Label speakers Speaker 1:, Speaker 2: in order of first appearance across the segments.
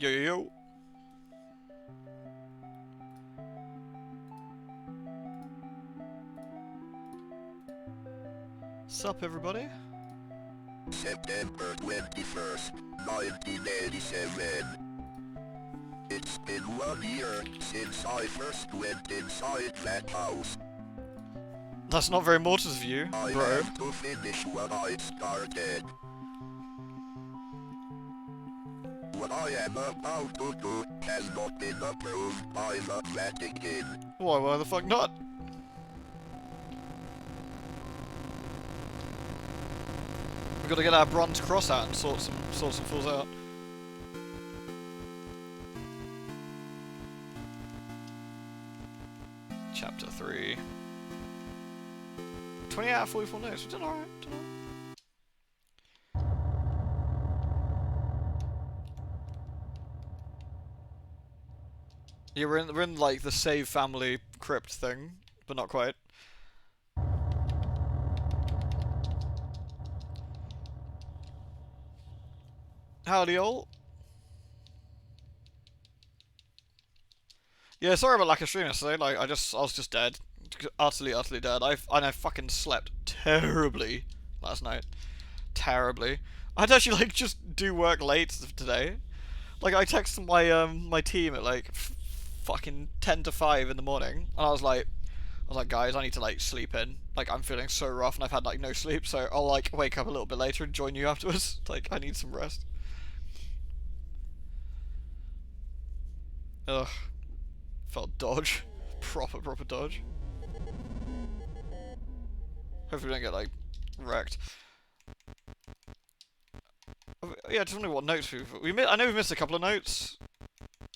Speaker 1: Yo yo yo. Sup everybody?
Speaker 2: September 21st, 1987. It's been 1 year since I first went inside that house.
Speaker 1: That's not very Mortis of you,
Speaker 2: I
Speaker 1: bro.
Speaker 2: have to finish what I started. What I am about to do has not been approved by the Vatican.
Speaker 1: Why the fuck not? We gotta get our bronze cross out and sort some fools out. Chapter 3. 20 out of 44 notes. We've done alright. Yeah, we're in like the save family crypt thing, but not quite. Howdy all. Yeah, sorry about lack of stream yesterday. Like I was just dead, utterly dead. I fucking slept terribly last night, terribly. I'd actually like just do work late today. Like I texted my team at like fucking 10 to 5 in the morning, and I was like, guys, I need to like sleep in. Like I'm feeling so rough, and I've had like no sleep, so I'll like wake up a little bit later and join you afterwards. Like I need some rest. Ugh. Felt dodge. Proper dodge. Hopefully we don't get like wrecked. Yeah, just wondering what notes I know we missed a couple of notes.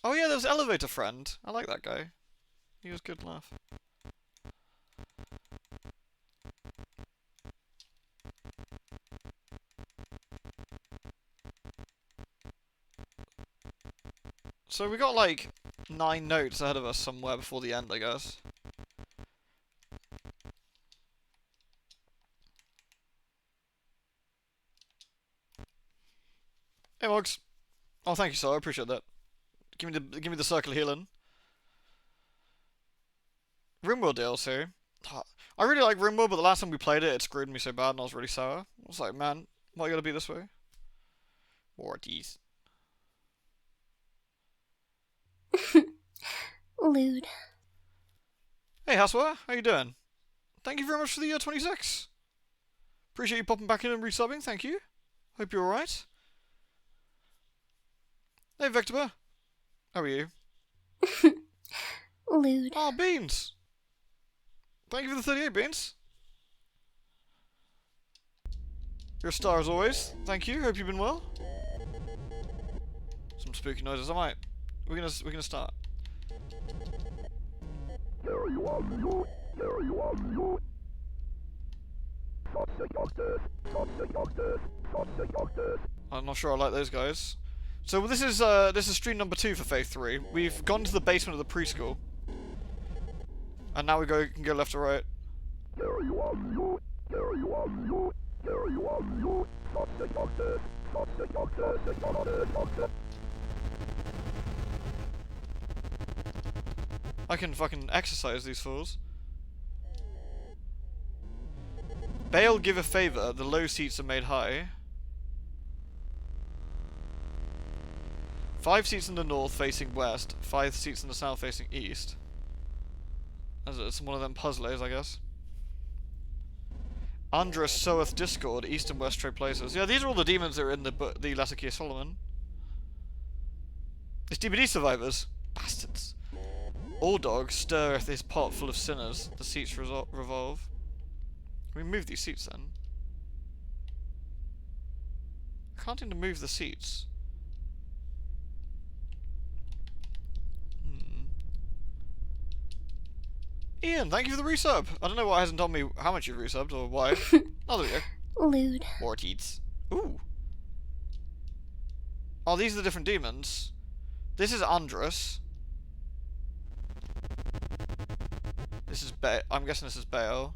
Speaker 1: Oh yeah, there was Elevator Friend. I like that guy. He was good laugh. So we got like 9 notes ahead of us somewhere before the end, I guess. Hey Mogs. Oh, thank you, sir. I appreciate that. Give me the circle healing. RimWorld DLC. I really like RimWorld, but the last time we played it, it screwed me so bad, and I was really sour. I was like, man, why you gotta be this way? Mortis.
Speaker 3: Lewd.
Speaker 1: Hey, Haswa, how you doing? Thank you very much for the year 26. Appreciate you popping back in and resubbing, thank you. Hope you're alright. Hey, Victor. How are you?
Speaker 3: Lewd.
Speaker 1: Oh, Beans. Thank you for the 38, Beans. You're a star as always. Thank you. Hope you've been well. Some spooky noises. We're gonna start. I'm not sure I like those guys. So this is stream number 2 for Phase 3. We've gone to the basement of the preschool, and now we can go left or right. I can fucking exercise these fools. Bale, give a favor. The low seats are made high. 5 seats in the north facing west. 5 seats in the south facing east. It's one of them puzzlers, I guess. Andrus soweth discord. East and west trade places. Yeah, these are all the demons that are in the Lesser Key of Solomon. It's DBD survivors. Bastards. All dogs stirreth his pot full of sinners. The seats revolve. Can we move these seats then? I can't seem to move the seats. Ian, thank you for the resub. I don't know why it hasn't told me how much you've resubbed or why. Oh, there we go.
Speaker 3: Lewd.
Speaker 1: Mortis. Ooh. Oh, these are the different demons. This is Andrus. This is I'm guessing this is Baal.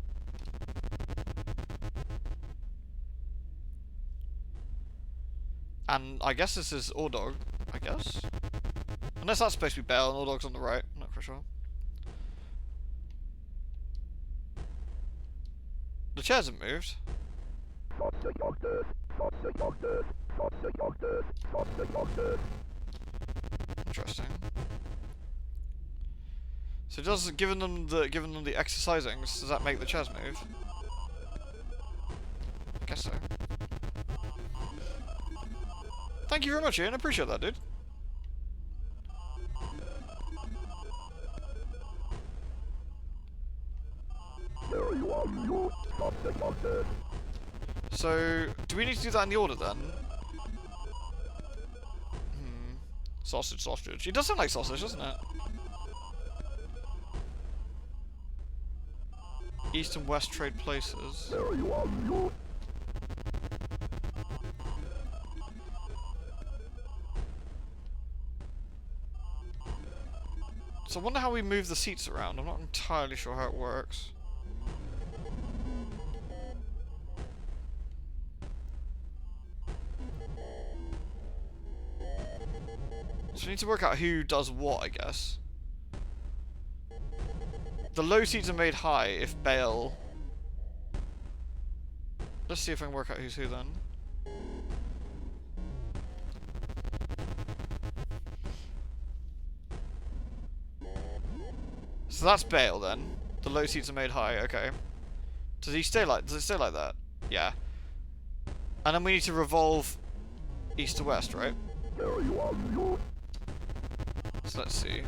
Speaker 1: And I guess this is Ordog. I I guess. Unless that's supposed to be Bale and all dogs on the right. I'm not quite sure. The chairs have moved. Interesting. So does giving them the exercisings, does that make the chairs move? I guess so. Thank you very much, Ian. I appreciate that, dude. So, do we need to do that in the order then? Sausage, sausage. It does sound like sausage, doesn't it? East and West trade places. So I wonder how we move the seats around. I'm not entirely sure how it works. So we need to work out who does what, I guess. The low seats are made high if Bale... Let's see if I can work out who's who then. So that's Bale then. The low seats are made high, okay. Does it stay like that? Yeah. And then we need to revolve east to west, right? So let's see.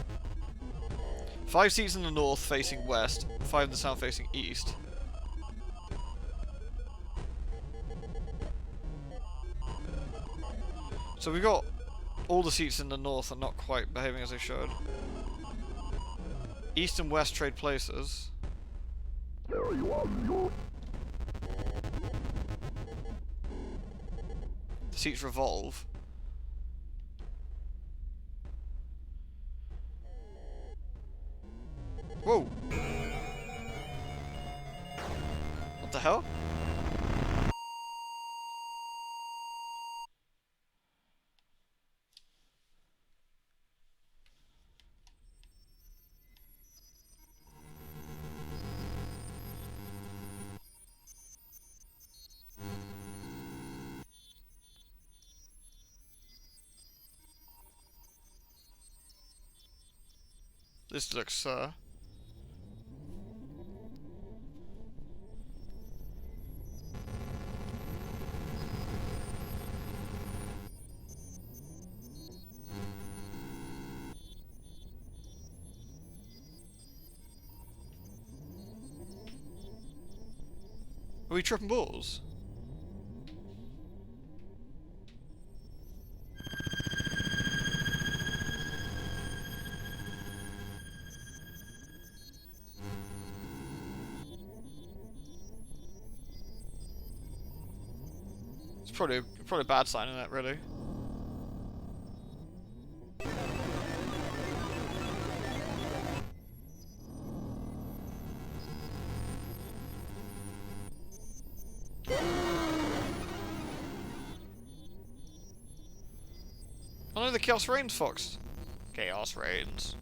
Speaker 1: 5 seats in the north facing west, 5 in the south facing east. So we've got all the seats in the north are not quite behaving as they should. East and west trade places. The seats revolve. Whoa! What the hell? This looks, Are we tripping balls? It's probably a bad sign, isn't it, really? Oh no, the Chaos Reigns, Fox. Chaos Reigns.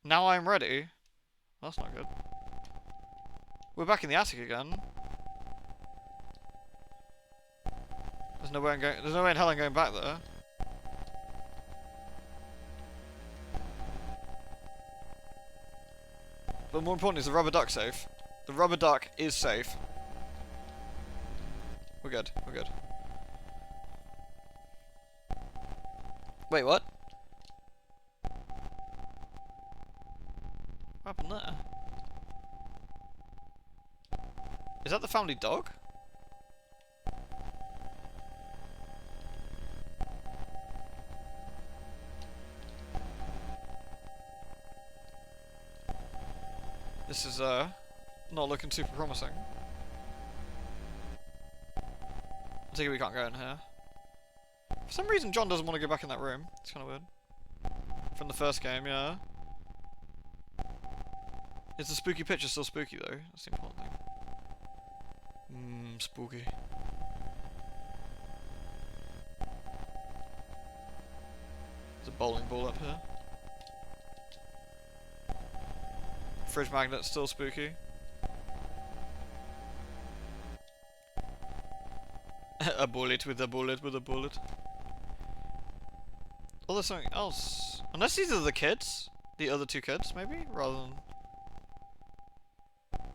Speaker 1: Now I'm ready. That's not good. We're back in the attic again. There's no way in hell I'm going back there. But more importantly, is the rubber duck safe? The rubber duck is safe. We're good. We're good. Wait, what? What happened there? Is that the family dog? This is, not looking super promising. I take it we can't go in here. For some reason, John doesn't want to go back in that room. It's kind of weird. From the first game, yeah. Is the spooky picture still spooky, though? That's the important thing. Spooky. There's a bowling ball up here. Fridge magnet, still spooky. A bullet with a bullet with a bullet. Oh, there's something else. Unless these are the kids? The other two kids, maybe? Rather than...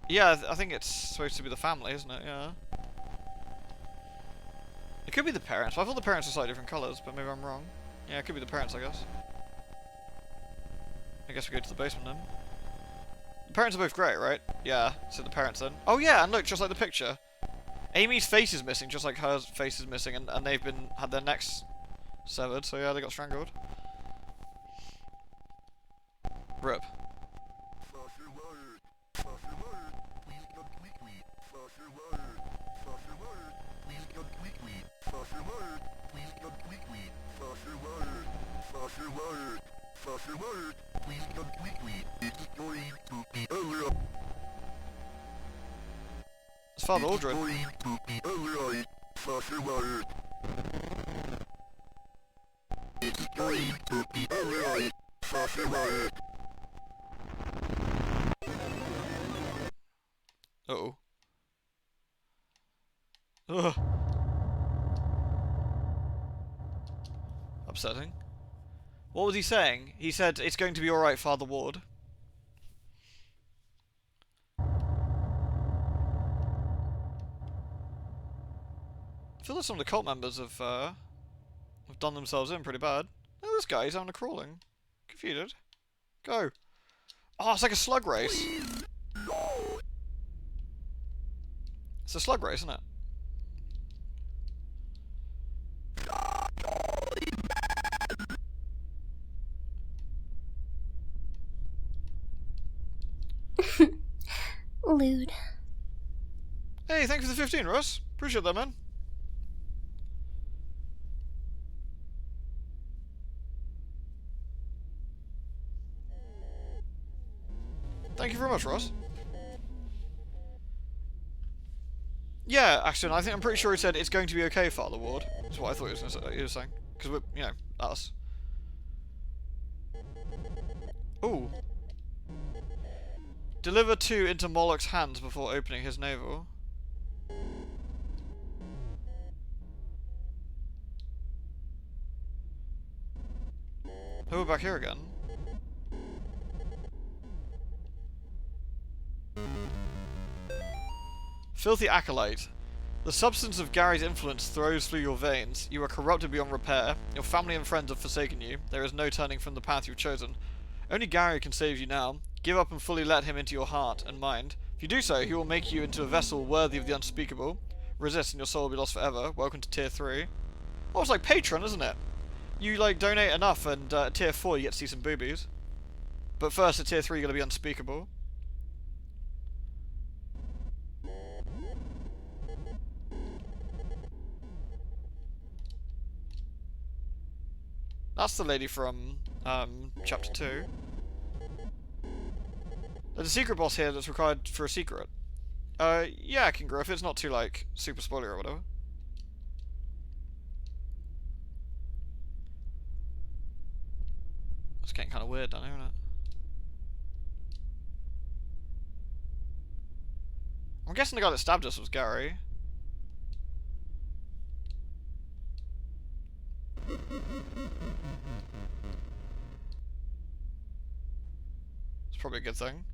Speaker 1: Yeah, I think it's supposed to be the family, isn't it? Yeah. It could be the parents, but I thought the parents were slightly different colours, but maybe I'm wrong. Yeah, it could be the parents, I guess. I guess we go to the basement then. The parents are both grey, right? Yeah, so the parents then. Oh yeah, and look, just like the picture. Amy's face is missing, just like her face is missing, and they've had their necks severed, so yeah, they got strangled. Rip. It's Father Aldred. Uh-oh. Ugh. Upsetting. What was he saying? He said, "It's going to be alright, Father Ward." I feel like some of the cult members have done themselves in pretty bad. Oh, this guy, he's having a crawling. Confused. Go. Oh, it's like a slug race. It's a slug race, isn't it?
Speaker 3: Lewd.
Speaker 1: Hey, thanks for the 15, Russ. Appreciate that, man. Thank you very much, Ross. Yeah, actually, I'm pretty sure he said it's going to be okay, Father Ward. That's what I thought he was saying. Because we're, you know, us. Ooh. Deliver 2 into Moloch's hands before opening his navel. Oh, we're back here again. Filthy acolyte. The substance of Gary's influence throws through your veins. You are corrupted beyond repair. Your family and friends have forsaken you. There is no turning from the path you've chosen. Only Gary can save you now. Give up and fully let him into your heart and mind. If you do so, he will make you into a vessel worthy of the unspeakable. Resist and your soul will be lost forever. Welcome to Tier 3. Oh, it's like Patreon, isn't it? You, like, donate enough and at Tier 4 you get to see some boobies. But first, at Tier 3 you're going to be unspeakable. That's the lady from, Chapter 2. There's a secret boss here that's required for a secret. Yeah, Kingra, if it's not too, like, super spoiler or whatever. It's getting kind of weird down here, isn't it? I'm guessing the guy that stabbed us was Gary. It's probably a good thing.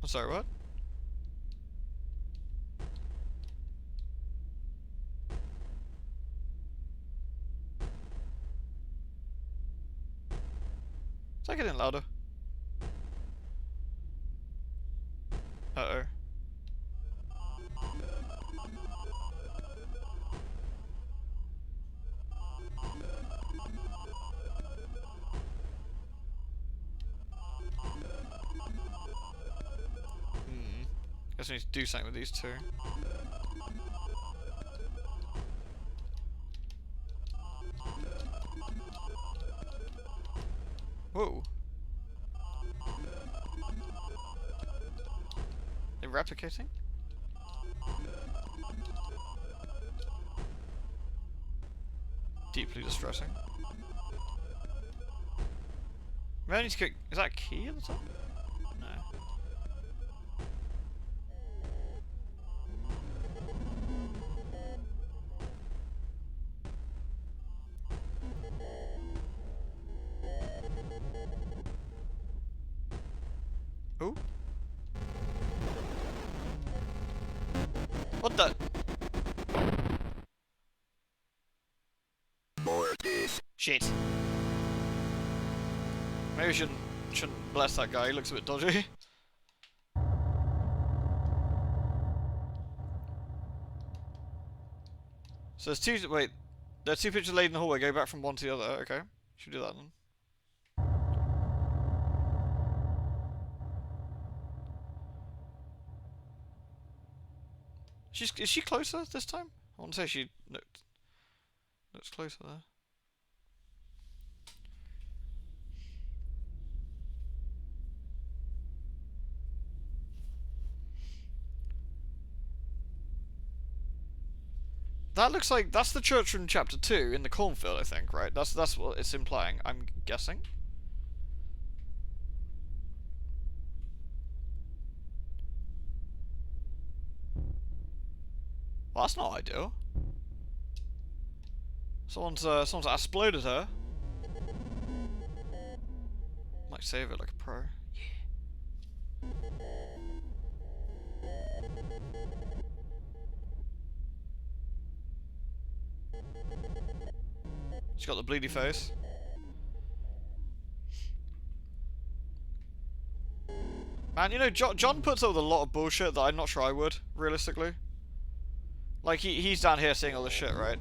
Speaker 1: I'm sorry, what? Is that getting louder? Uh-oh. Guess we need to do something with these two. Whoa. replicating? Deeply distressing. Maybe I need to get... Is that a key at the top? No. Oh. What the?
Speaker 2: Mortis.
Speaker 1: Shit. Maybe we shouldn't bless that guy, he looks a bit dodgy. So there's two, wait, there are two pictures laid in the hallway, go back from one to the other, okay. Should we do that then? Is she closer this time? I want to say she looks closer there. That looks like that's the church from chapter 2 in the cornfield, I think, right? That's what it's implying, I'm guessing. Well, that's not ideal. Someone's exploded her. Might save it like a pro. She's got the bleedy face. Man, you know, John puts up with a lot of bullshit that I'm not sure I would, realistically. Like, he's down here seeing all this shit, right?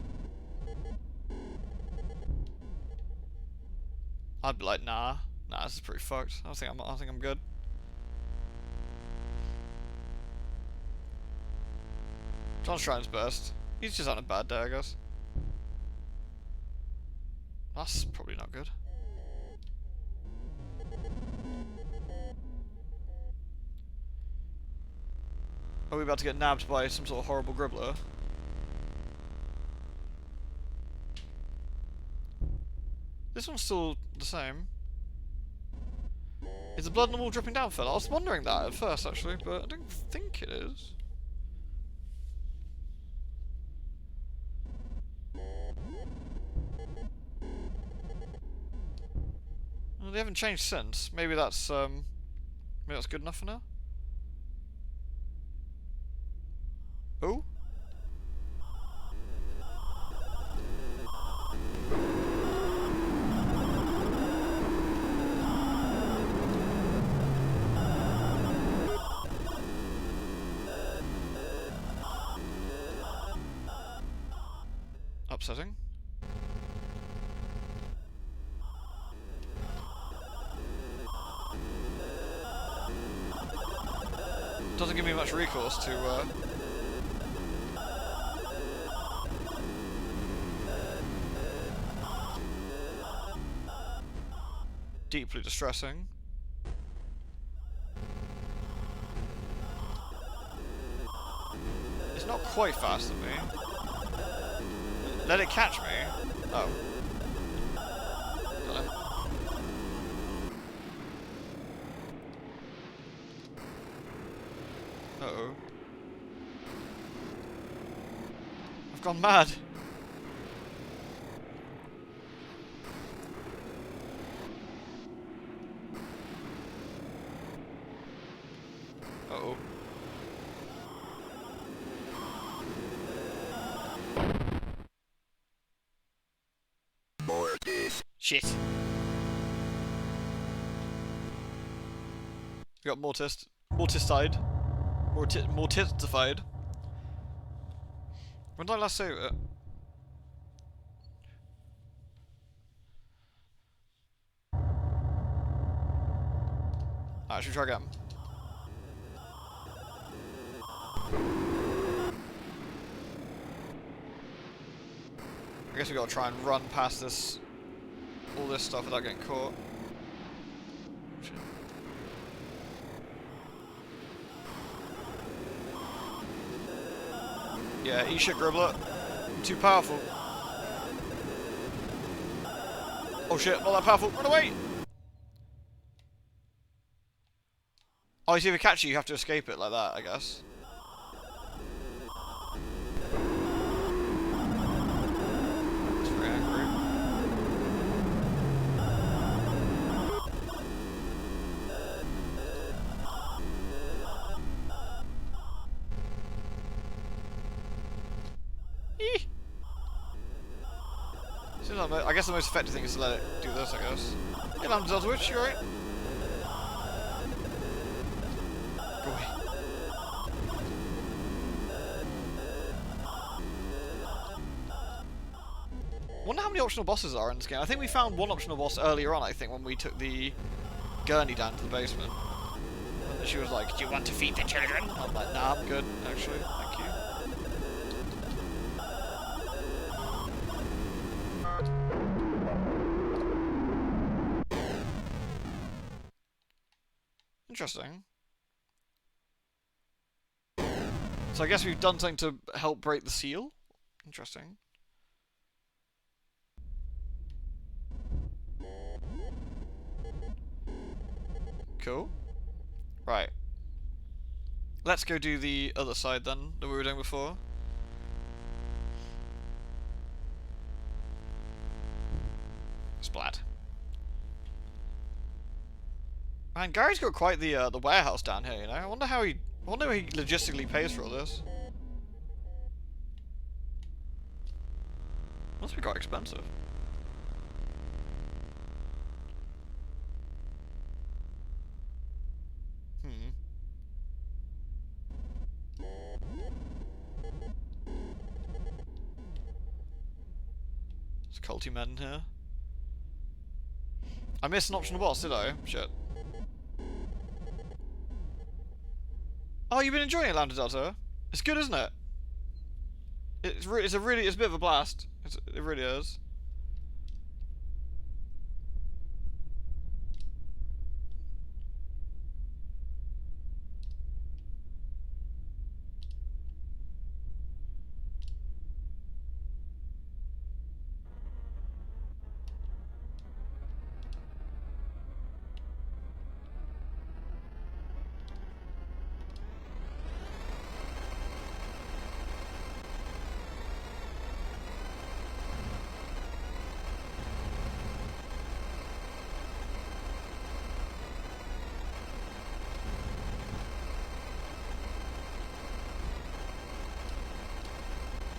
Speaker 1: I'd be like, nah, this is pretty fucked. I think I'm good. John's trying his best. He's just on a bad day, I guess. That's probably not good. Are we about to get nabbed by some sort of horrible gribbler? This one's still the same. Is the blood on the wall dripping down, Phil? I was wondering that at first, actually, but I don't think it is. Well, they haven't changed since. Maybe that's good enough for now. Oh. Upsetting. Doesn't give me much recourse to deeply distressing. It's not quite faster than me. Let it catch me. Oh. Got him. Uh-oh. I've gone mad. Uh-oh.
Speaker 2: Mortis.
Speaker 1: Shit. We got Morticified. Morticified. When did I last save it? Alright, should we try again? I guess we gotta try and run past all this stuff without getting caught. Shit. Yeah, eat shit, Gribbler. Too powerful. Oh shit, not that powerful. Run away! Oh, you see, if it catches you, you have to escape it like that, I guess. It's very angry. Eee! I guess the most effective thing is to let it do this, I guess. Hey, Lambda Witch, you alright? Go away. Wonder how many optional bosses there are in this game. I think we found one optional boss earlier on, I think, when we took the gurney down to the basement. And she was like, do you want to feed the children? I'm like, nah, I'm good, actually. Thank you. Interesting. So I guess we've done something to help break the seal? Interesting. Cool. Right. Let's go do the other side then, that we were doing before. Splat. Man, Gary's got quite the warehouse down here, you know? I wonder how he logistically pays for all this. Must be quite expensive. There's culty men here. I missed an optional boss, did I? Shit. Oh, you've been enjoying it, Lambda Delta? It's good, isn't it? It's a bit of a blast. It really is.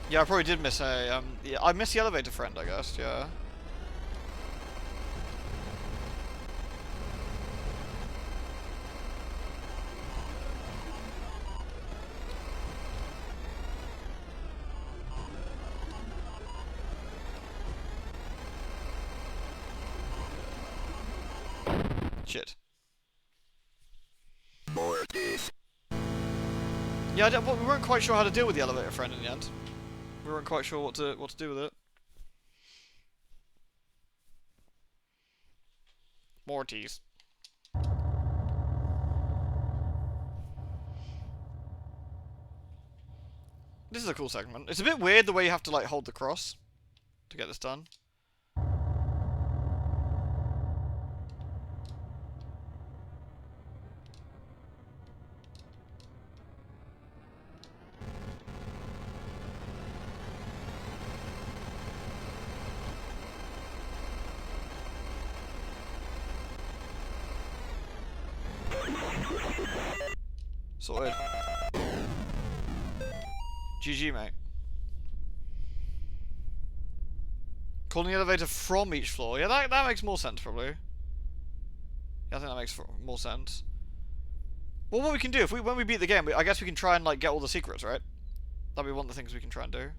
Speaker 1: Yeah, I probably did miss a, yeah, I missed the elevator friend, I guess, yeah. Shit.
Speaker 2: Mortis.
Speaker 1: Yeah, we weren't quite sure how to deal with the elevator friend in the end. We weren't quite sure what to do with it. Mortis. This is a cool segment. It's a bit weird the way you have to like hold the cross to get this done. Sorted. GG, mate. Calling the elevator from each floor. Yeah, that makes more sense, probably. Yeah, I think that makes more sense. Well, what we can do, when we beat the game, I guess we can try and, like, get all the secrets, right? That'd be one of the things we can try and do.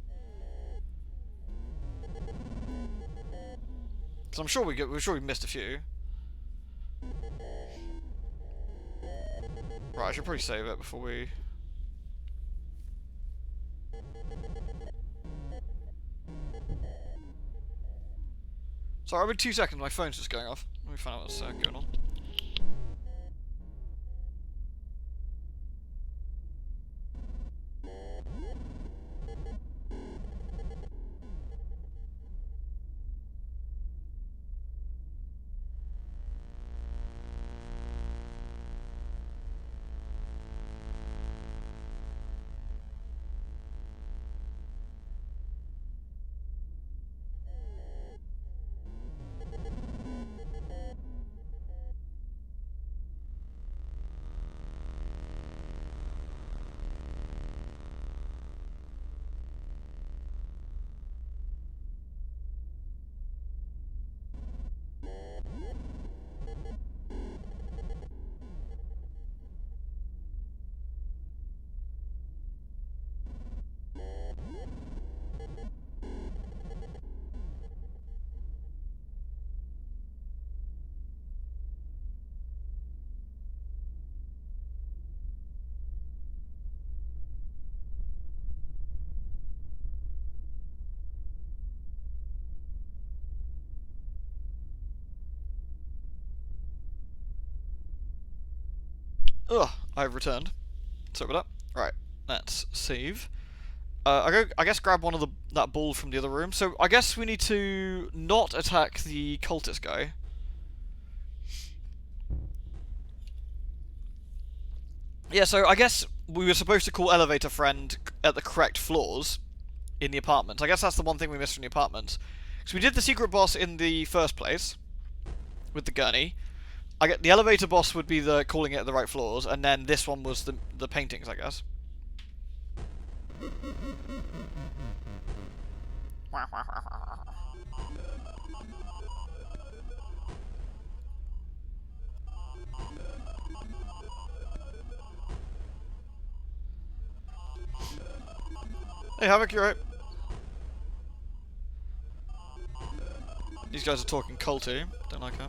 Speaker 1: Because I'm sure we missed a few. Right, I should probably save it before we... Sorry, I'll be 2 seconds, my phone's just going off. Let me find out what's going on. Ugh, I've returned. Sorry about that. Right, let's save. I guess grab one of that ball from the other room. So I guess we need to not attack the cultist guy. Yeah, so I guess we were supposed to call elevator friend at the correct floors in the apartment. I guess that's the one thing we missed from the apartment. So we did the secret boss in the first place with the gurney. I get the elevator boss would be the calling it at the right floors, and then this one was the paintings, I guess. Hey Havoc, you right? These guys are talking culty. Don't like her.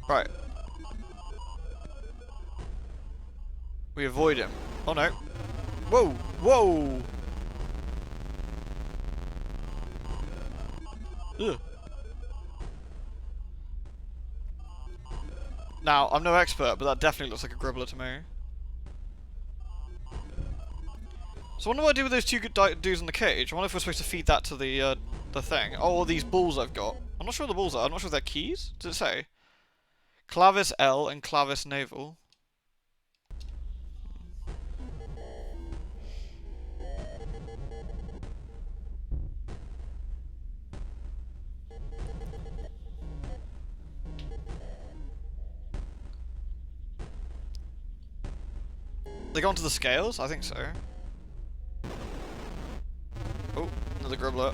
Speaker 1: Right. We avoid him. Oh no. Whoa! Whoa! Ugh. Now, I'm no expert, but that definitely looks like a gribbler to me. So I wonder what I do with those two dudes in the cage. I wonder if we're supposed to feed that to the thing. Oh, all these balls I've got. I'm not sure what the balls are. I'm not sure if they're keys. Does it say? Clavis L and Clavis Navel. They go onto the scales? I think so. Oh, another gribbler.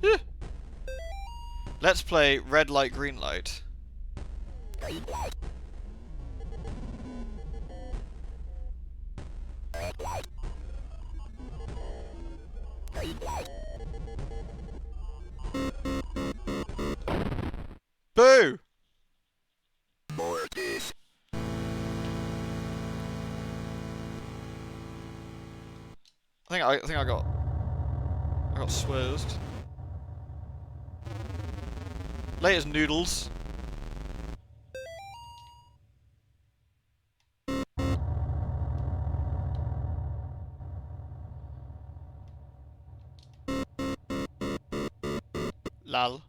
Speaker 1: Yeah. Let's play red light, green light. Boo!
Speaker 2: Mortis.
Speaker 1: I think I got swizzed. Latest noodles. Lol.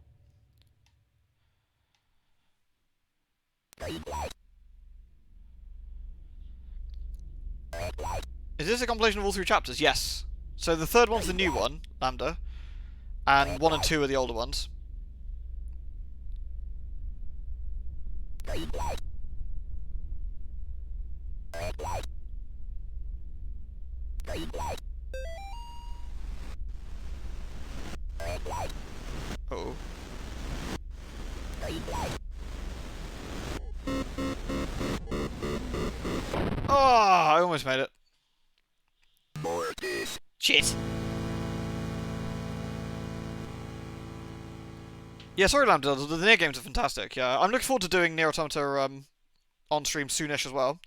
Speaker 1: Is this a compilation of all three chapters? Yes. So the third one's the new one, Lambda, and 1 and 2 are the older ones. Oh. Oh, I almost made it.
Speaker 2: Mortis.
Speaker 1: Shit. Yeah, sorry, Lambda. The Nier games are fantastic. Yeah, I'm looking forward to doing Nier Automata on stream soonish as well.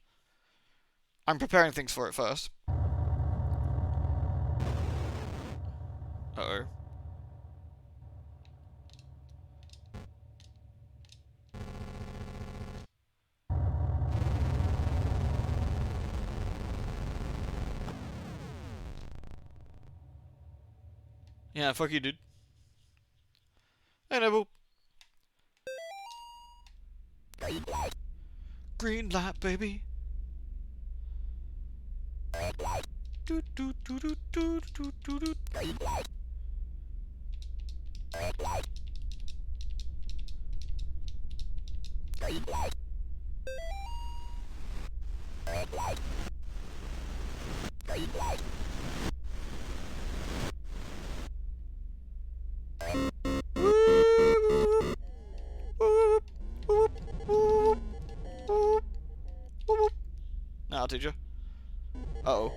Speaker 1: I'm preparing things for it first. Uh-oh. Yeah, fuck you, dude. Hey, Neville. Green light, baby. Do do do do do do do do. Now, teacher. Uh-oh.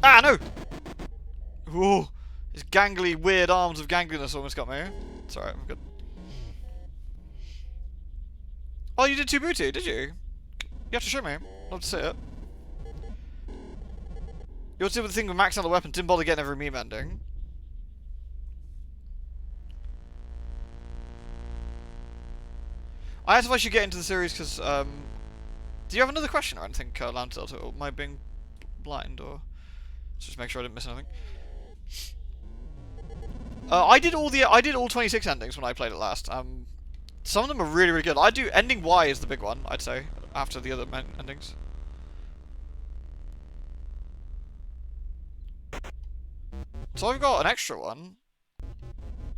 Speaker 1: Ah, no! Ooh, his gangly, weird arms of gangliness almost got me. It's alright, I'm good. Oh, you did 2 booty, did you? You have to show me. I'd love to see it. You also do the thing with maxing out the weapon, didn't bother getting every meme ending. I asked if I should get into the series because, do you have another question or anything, Lancelot, or am I being blind, or just make sure I didn't miss anything? I did all 26 endings when I played it last. Some of them are really, really good. I do ending Y is the big one, I'd say, after the other endings. So I've got an extra one.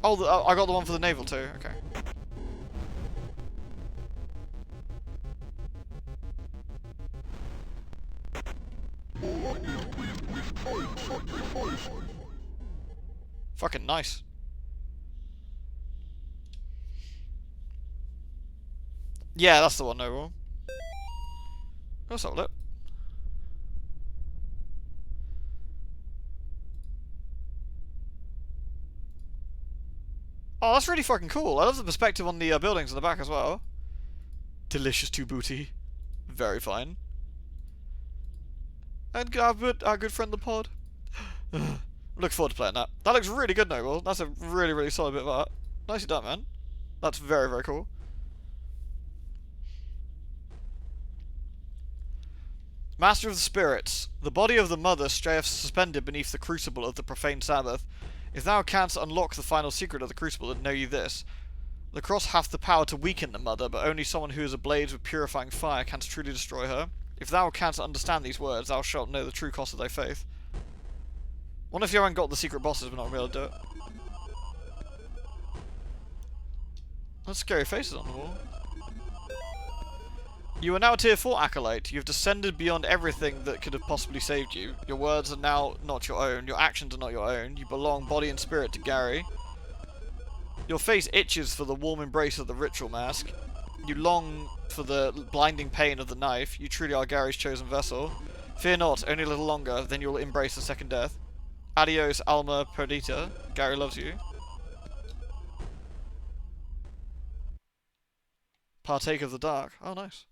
Speaker 1: Oh, I got the one for the naval too. Okay. Fucking nice. Yeah, that's the one overall. Let's have a look. Oh, that's really fucking cool. I love the perspective on the buildings in the back as well. Delicious to booty. Very fine. And our good friend the pod. Look forward to playing that. That looks really good, Noble. That's a really, really solid bit of art. Nicely done, man. That's very, very cool. Master of the Spirits. The body of the mother strayeth suspended beneath the crucible of the profane Sabbath. If thou canst unlock the final secret of the crucible, then know ye this. The cross hath the power to weaken the mother, but only someone who is ablaze with purifying fire canst truly destroy her. If thou canst understand these words, thou shalt know the true cost of thy faith. What if you haven't got the secret bosses but not be able to do it? That's scary faces on the wall. You are now tier 4 acolyte. You have descended beyond everything that could have possibly saved you. Your words are now not your own. Your actions are not your own. You belong body and spirit to Gary. Your face itches for the warm embrace of the ritual mask. You long for the blinding pain of the knife. You truly are Gary's chosen vessel. Fear not, only a little longer, then you'll embrace the second death. Adios, alma perdita. Gary loves you. Partake of the dark. Oh, nice.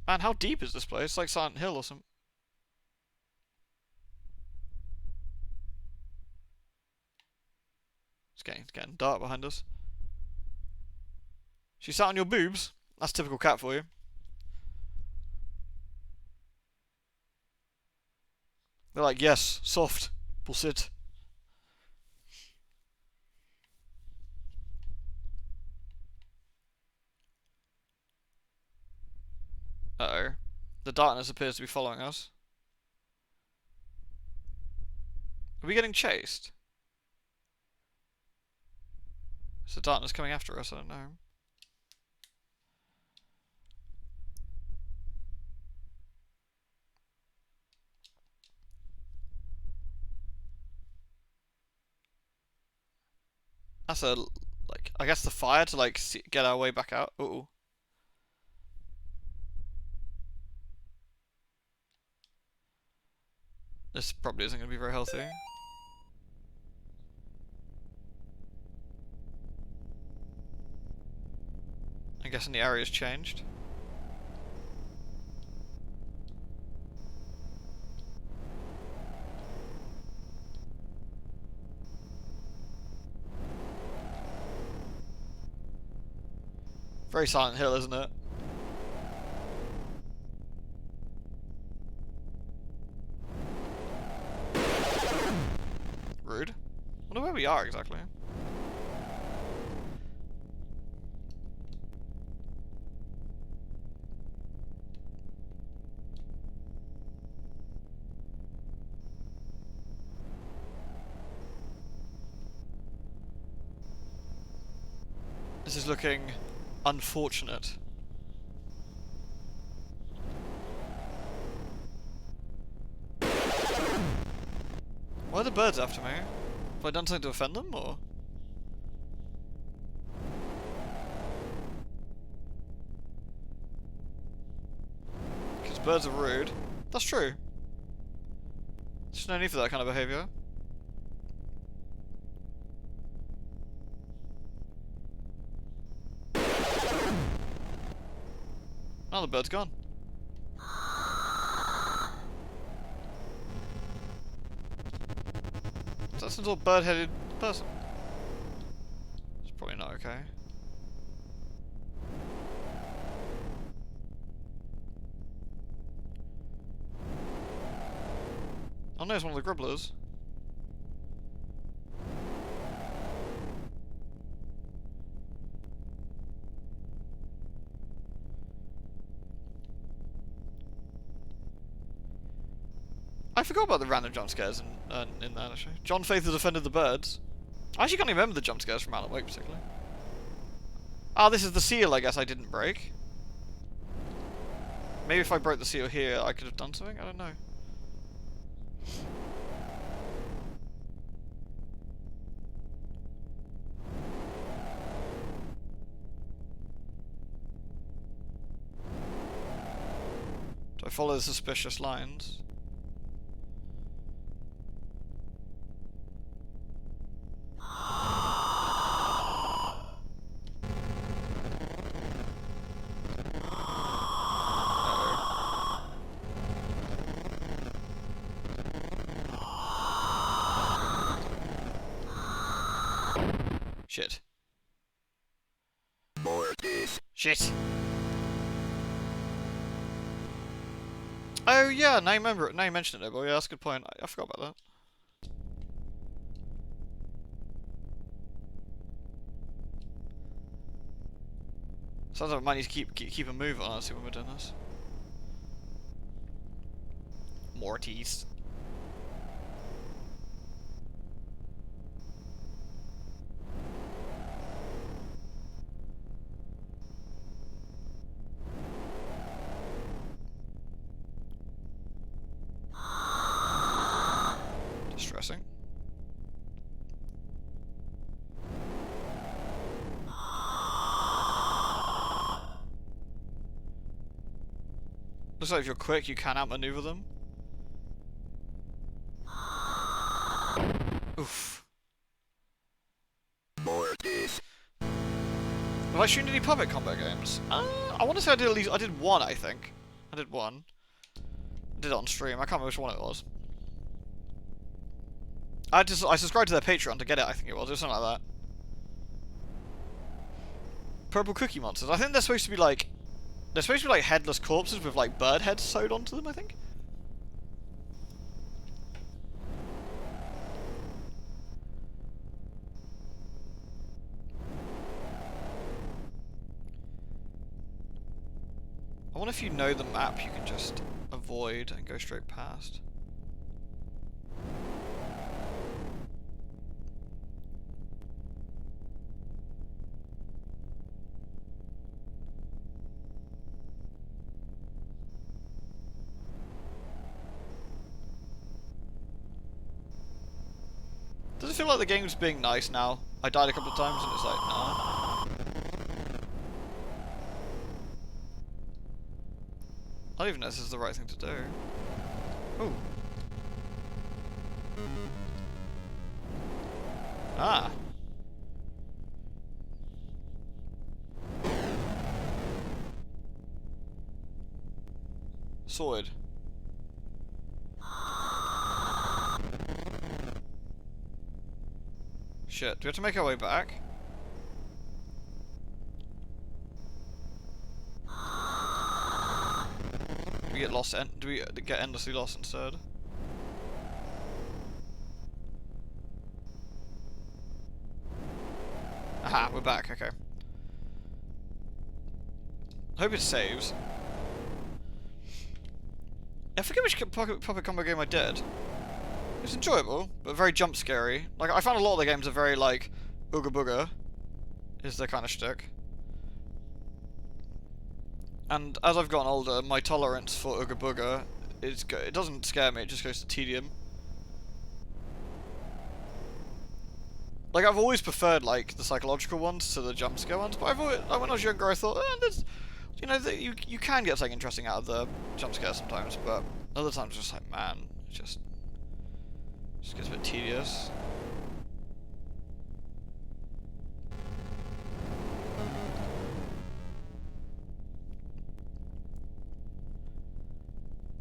Speaker 1: Man, how deep is this place? It's like Silent Hill or something. It's getting dark behind us. She sat on your boobs? That's typical cat for you. They're like, yes, soft. Bullshit. Uh-oh. The darkness appears to be following us. Are we getting chased? Is the darkness coming after us? I don't know. That's a, like, I guess the fire to, like, get our way back out. Ooh. This probably isn't going to be very healthy. I'm guessing the area's changed. Very Silent Hill, isn't it? Rude. I wonder where we are exactly. This is looking unfortunate. Why are the birds after me? Have I done something to offend them, or? Because birds are rude. That's true. There's no need for that kind of behaviour. Now the bird's gone. Is that some sort of bird-headed person? It's probably not okay. Oh no, it's one of the gribblers. I forgot about the random jump scares in that actually. John Faith has defended the birds. I actually can't even remember the jump scares from Alan Wake particularly. Ah, this is the seal I guess I didn't break. Maybe if I broke the seal here I could have done something? I don't know. Do I follow the suspicious lines? Shit.
Speaker 2: Mortis.
Speaker 1: Shit. Oh yeah, now you remember it. Now you mention it, but yeah, that's a good point. I forgot about that. Sounds like we might need to keep a move on. Let's see when we're doing this. Mortis. Distressing. Looks like if you're quick, you can outmaneuver them. Oof.
Speaker 2: Mortis.
Speaker 1: Have I streamed any puppet combat games? I want to say I did one, I think. I did one. I did it on stream. I can't remember which one it was. I subscribed to their Patreon to get it, I think it was. It was something like that. Purple cookie monsters. I think they're supposed to be like... They're supposed to be like headless corpses with like bird heads sewed onto them, I think. I wonder if you know the map you can just avoid and go straight past. Does it feel like the game's being nice now? I died a couple of times and it's like, nah. I don't even know if this is the right thing to do. Ooh. Ah. Sorted. Shit, do we have to make our way back? Do we get lost? Do we get endlessly lost instead? Aha, we're back, okay. I hope it saves. I forget which puppet combo game I did. It's enjoyable, but very jump scary. Like, I found a lot of the games are very, like, ooga booga is their kind of shtick. And as I've gotten older, my tolerance for ooga booga is it doesn't scare me, it just goes to tedium. Like, I've always preferred, like, the psychological ones to the jump scare ones, but I've always, like, when I was younger I thought, there's, you know, you can get something interesting out of the jump scare sometimes, but other times it's just like, man, it just gets a bit tedious.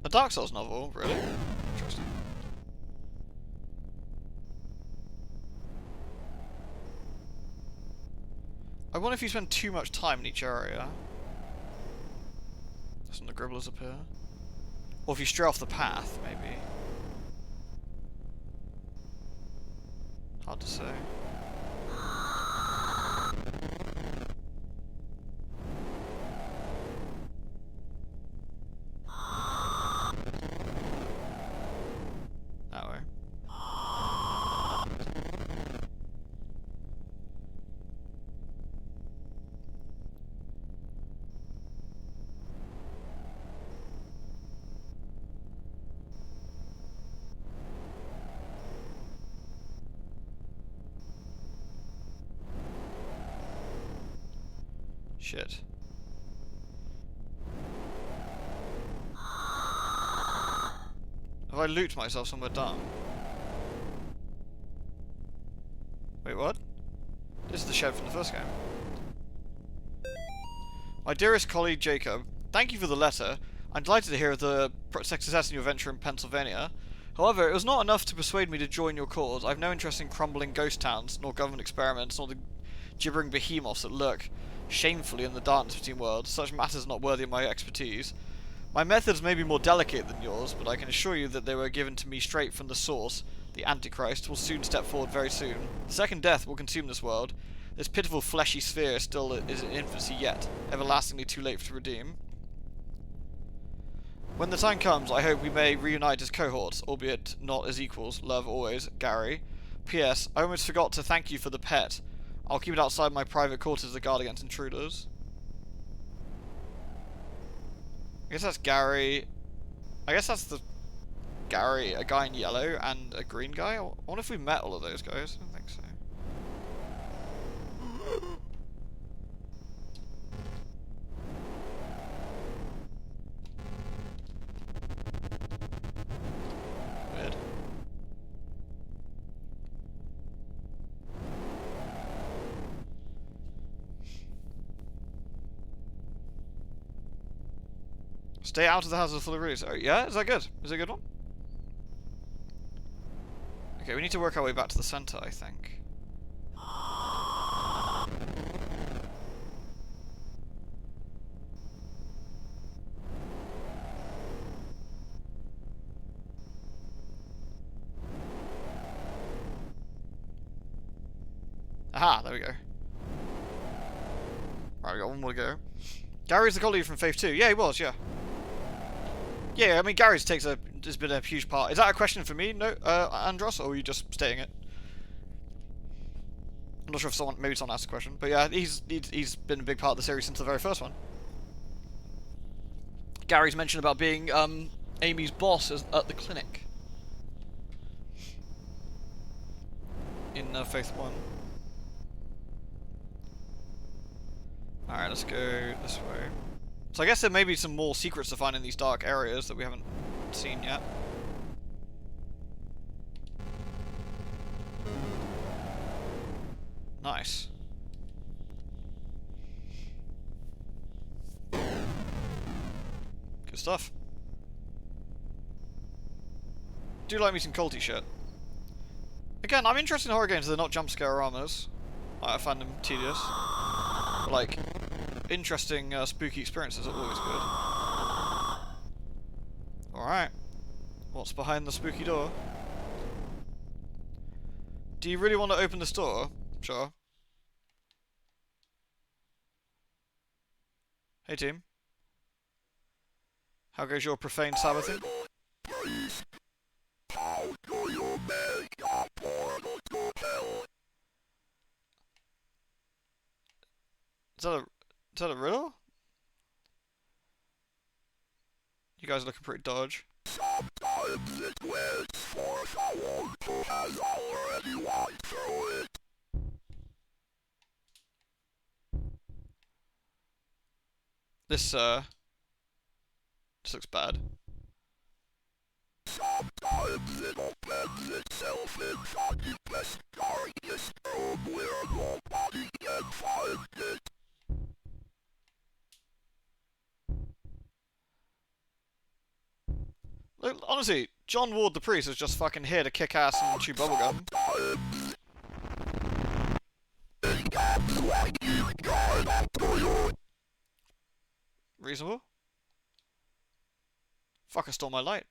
Speaker 1: A Dark Souls novel, really? Interesting. I wonder if you spend too much time in each area. That's when the gribblers appear. Or if you stray off the path, maybe. Hard to say. That way. Shit. Have I looped myself somewhere dumb? Wait, what? This is the shed from the first game. My dearest colleague Jacob, thank you for the letter. I'm delighted to hear of the success in your venture in Pennsylvania. However, it was not enough to persuade me to join your cause. I have no interest in crumbling ghost towns, nor government experiments, nor the gibbering behemoths that lurk shamefully in the darkness between worlds. Such matters are not worthy of my expertise. My methods may be more delicate than yours, but I can assure you that they were given to me straight from the source. The Antichrist will soon step forward very soon. The second death will consume this world. This pitiful fleshy sphere still is in infancy yet, everlastingly too late to redeem. When the time comes, I hope we may reunite as cohorts, albeit not as equals. Love always, Gary. P.S. I almost forgot to thank you for the pet. I'll keep it outside my private quarters to guard against intruders. I guess that's Gary. I guess that's the Gary, a guy in yellow and a green guy. I wonder if we met all of those guys. I don't think so. Weird. Stay out of the houses full of release. Oh, yeah? Is that good? Is it a good one? Okay, we need to work our way back to the center, I think. Aha, there we go. Right, we got one more to go. Gary's the colleague from Faith 2. Yeah, he was, yeah. Yeah, I mean, Gary's has been a huge part. Is that a question for me, no, Andros, or are you just stating it? I'm not sure if maybe someone asked a question, but yeah, he's been a big part of the series since the very first one. Gary's mentioned about being Amy's boss at the clinic in Faith 1. Alright, let's go this way. So I guess there may be some more secrets to find in these dark areas that we haven't seen yet. Nice. Good stuff. Do like me some culty shit. Again, I'm interested in horror games that are not jump scare dramas. I find them tedious. But like, interesting spooky experiences are always good. Alright. What's behind the spooky door? Do you really want to open this door? Sure. Hey team. How goes your profane Sabbathing?
Speaker 2: Please. How do you make a portal to hell?
Speaker 1: Is that a riddle? You guys are looking pretty dodge.
Speaker 2: Sometimes it waits for someone who has already walked through it.
Speaker 1: This looks bad.
Speaker 2: Sometimes it opens itself inside the best darkest room where nobody can find it.
Speaker 1: Honestly, John Ward the priest is just fucking here to kick ass and chew bubblegum. Reasonable. Fuck, I stole my light.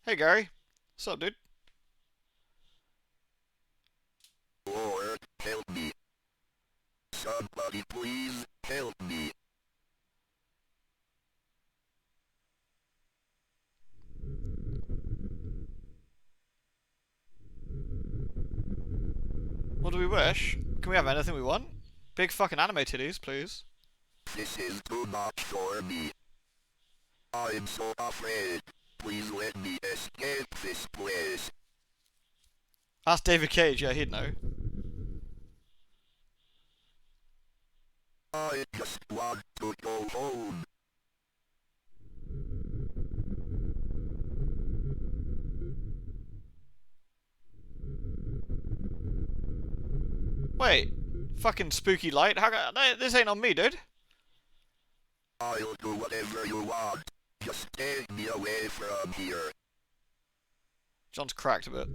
Speaker 1: Hey Gary. What's up, dude?
Speaker 2: Lord, help me. Somebody please help me.
Speaker 1: What do we wish? Can we have anything we want? Big fucking anime titties, please.
Speaker 2: This is too much for me. I'm so afraid. Please let me escape this place.
Speaker 1: Ask David Cage, yeah, he'd know.
Speaker 2: I just want to go home.
Speaker 1: Wait, fucking spooky light? This ain't on me, dude.
Speaker 2: I'll do whatever you want. Just take me away from here.
Speaker 1: John's cracked a bit.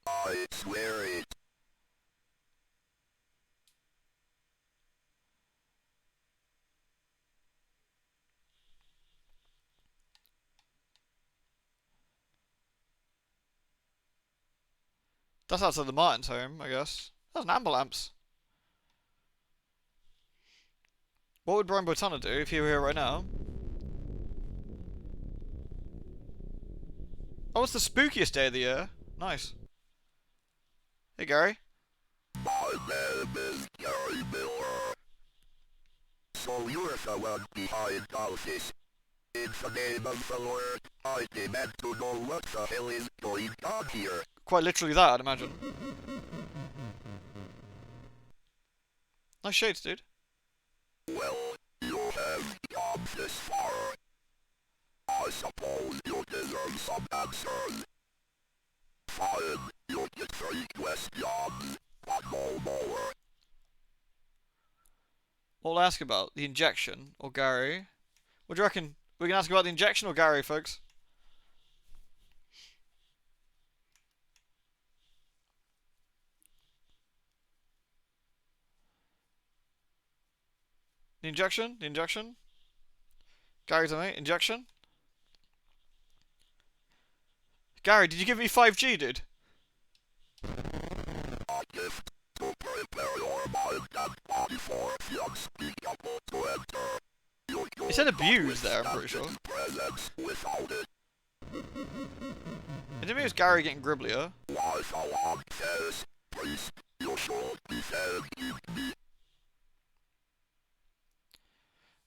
Speaker 2: I swear it.
Speaker 1: That's outside the Martin's home, I guess. That's an ambulance. What would Brian Botana do if he were here right now? Oh, it's the spookiest day of the year. Nice. Hey, Gary.
Speaker 2: My name is Gary Miller. So you're the one behind all this. In the name of the Lord, I demand to know what the hell is going on here.
Speaker 1: Quite literally that, I'd imagine. Nice shades, dude.
Speaker 2: Well, you have come this far. I suppose you deserve some answers. Fine, you get 3 questions, but no more.
Speaker 1: What will I ask about? The injection or Gary? What do you reckon? We can ask about the injection or Gary, folks? The injection? The injection? Gary's on me. Injection? Gary, did you give me 5G, dude?
Speaker 2: A gift to prepare your mind and body for the unspeakable to enter.
Speaker 1: He said abused there, I'm pretty sure.
Speaker 2: Presence without it.
Speaker 1: It didn't mean it was Gary getting gribblier.
Speaker 2: Why the long says, priest, you should be thanking me.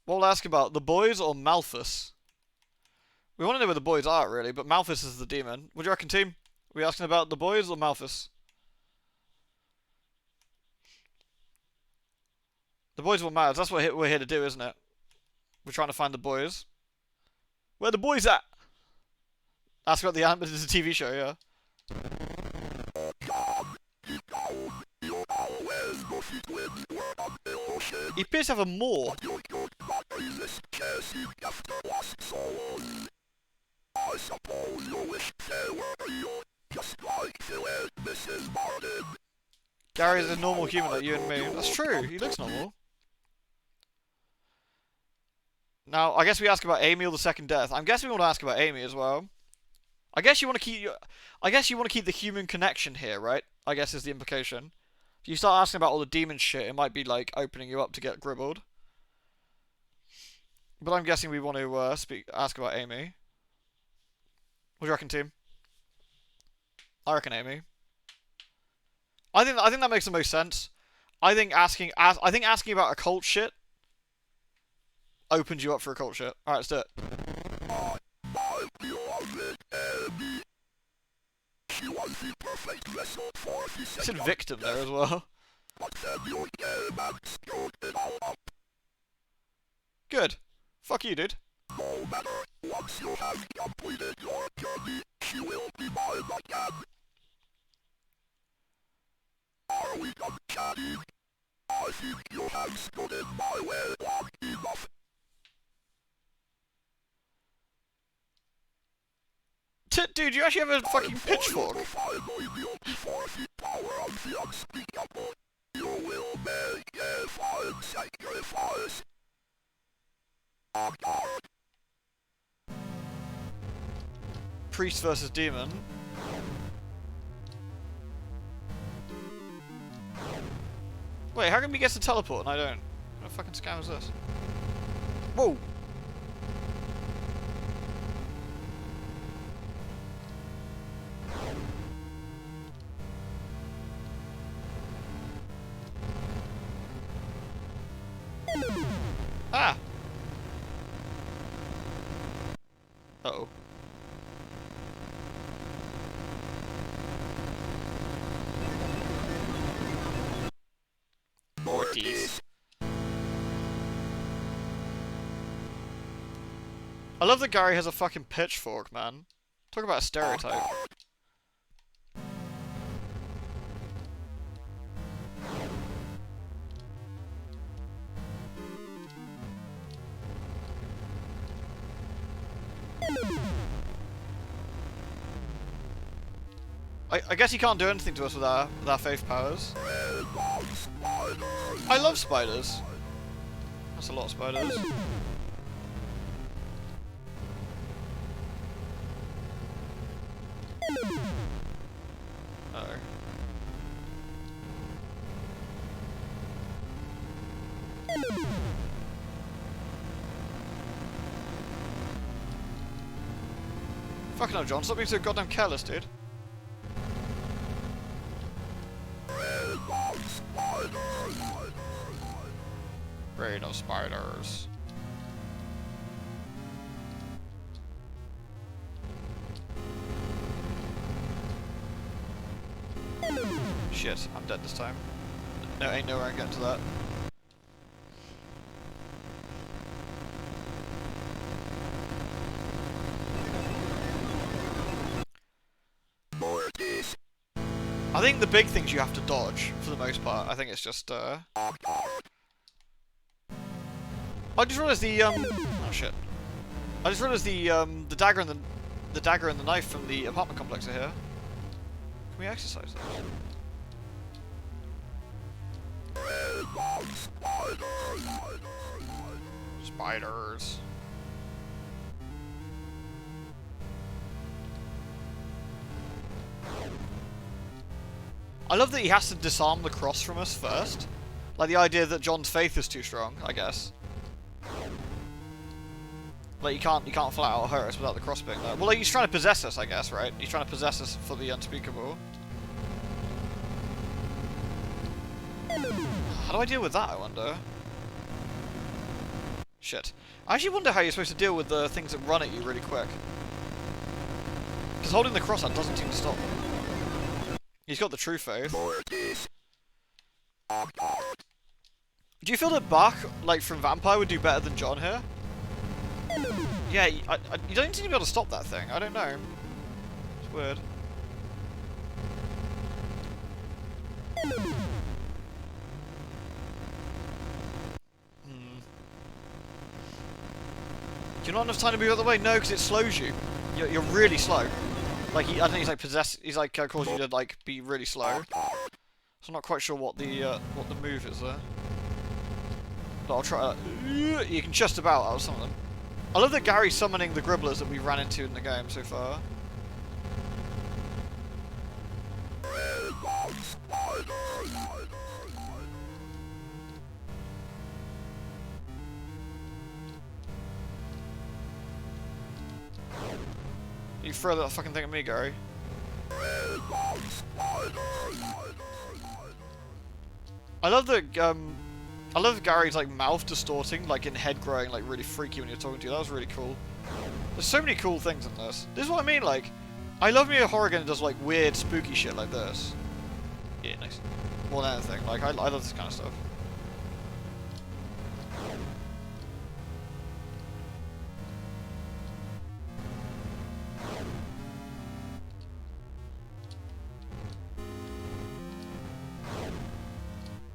Speaker 1: What will I ask about? The boys or Malthus? We want to know where the boys are, really, but Malthus is the demon. What do you reckon, team? Are we asking about the boys or Malthus? The boys will matter. That's what we're here to do, isn't it? We're trying to find the boys. Where the boys at? Ask about the Ant-Man. It's a TV show, yeah. He appears to have a more.
Speaker 2: I suppose you wish they were you, just like Phil and Mrs. Martin.
Speaker 1: Gary's a normal human like you and me. That's true. He looks normal. Now, I guess we ask about Amy or the second death. I'm guessing we want to ask about Amy as well. I guess you want to keep the human connection here, right? I guess is the implication. If you start asking about all the demon shit, it might be like opening you up to get gribbled. But I'm guessing we want to ask about Amy. What do you reckon, team? I reckon Amy. I think that makes the most sense. I think asking about occult shit opens you up for occult shit. All right, let's do it. He said victim there as well.
Speaker 2: but then your game and screwed it all up.
Speaker 1: Good. Fuck you, dude.
Speaker 2: No matter, once you have completed your journey, she will be mine again. Are we done chatting? I think you have stood in my way long enough.
Speaker 1: Dude, you actually have a fucking pitchfork.
Speaker 2: Finally wield the forcing power of the unspeakable. You will make a fine sacrifice. On guard.
Speaker 1: Priest versus demon. Wait, how come he gets to teleport and I don't? What fucking scam is this? Whoa! Ah! Uh-oh. Mortis. I love that Gary has a fucking pitchfork, man. Talk about a stereotype. I guess he can't do anything to us with our faith powers. I love spiders. That's a lot of spiders. Uh-oh. Fucking hell, John, stop being so goddamn careless, dude. Rain of spiders. Shit, I'm dead this time. No, ain't no way I'm getting to that.
Speaker 2: Mortis.
Speaker 1: I think the big things you have to dodge, for the most part. I think it's just, I just realised the, oh shit. I just realised the dagger and the dagger and the knife from the apartment complex are here. Can we exercise those? Spiders. I love that he has to disarm the cross from us first. Like the idea that John's faith is too strong, I guess. Like you can't flat out hurt us without the cross being there. Well, like, he's trying to possess us, I guess, right? He's trying to possess us for the unspeakable. How do I deal with that, I wonder? Shit. I actually wonder how you're supposed to deal with the things that run at you really quick. Because holding the cross out doesn't seem to stop them. He's got the true faith. Do you feel that Bach, like from Vampire, would do better than John here? Yeah, you don't seem to be able to stop that thing. I don't know. It's weird. Do you not have enough time to move out of the way? No, because it slows you. You're really slow. Like I think he's like he's like causing you to like be really slow. So I'm not quite sure what the move is there. But I'll try. You can just about out of some of them. I love that Gary's summoning the gribblers that we ran into in the game so far. You throw that fucking thing at me, Gary. I love Gary's like mouth distorting, like in head growing, like really freaky when you're talking to you. That was really cool. There's so many cool things in this. This is what I mean, like, I love me a horror game that does like weird, spooky shit like this. Yeah, nice. more than anything. Like, I love this kind of stuff.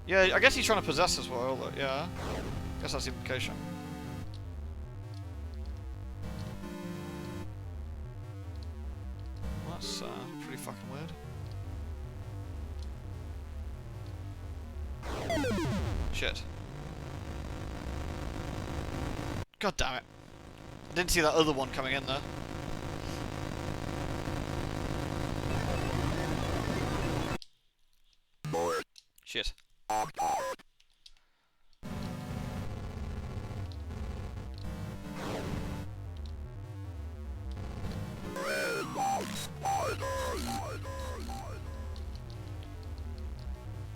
Speaker 1: Yeah, I guess he's trying to possess as well, but yeah. I guess that's the implication. Well, that's pretty fucking weird. Shit. God damn it. I didn't see that other one coming in there. Shit.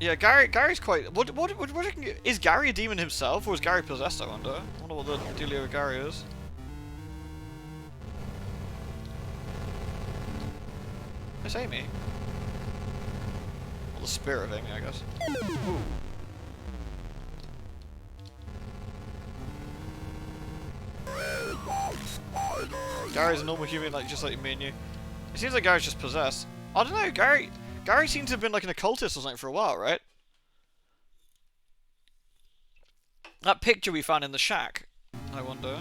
Speaker 1: Yeah, Gary's quite. What is Gary a demon himself, or is Gary possessed? I wonder. I wonder what the dealio with Gary is. It's Amy. Well, the spirit of Amy, I guess. Ooh. Gary's a normal human, like just like me and you. It seems like Gary's just possessed. I don't know, Gary seems to have been like an occultist or something for a while, right? That picture we found in the shack, I wonder.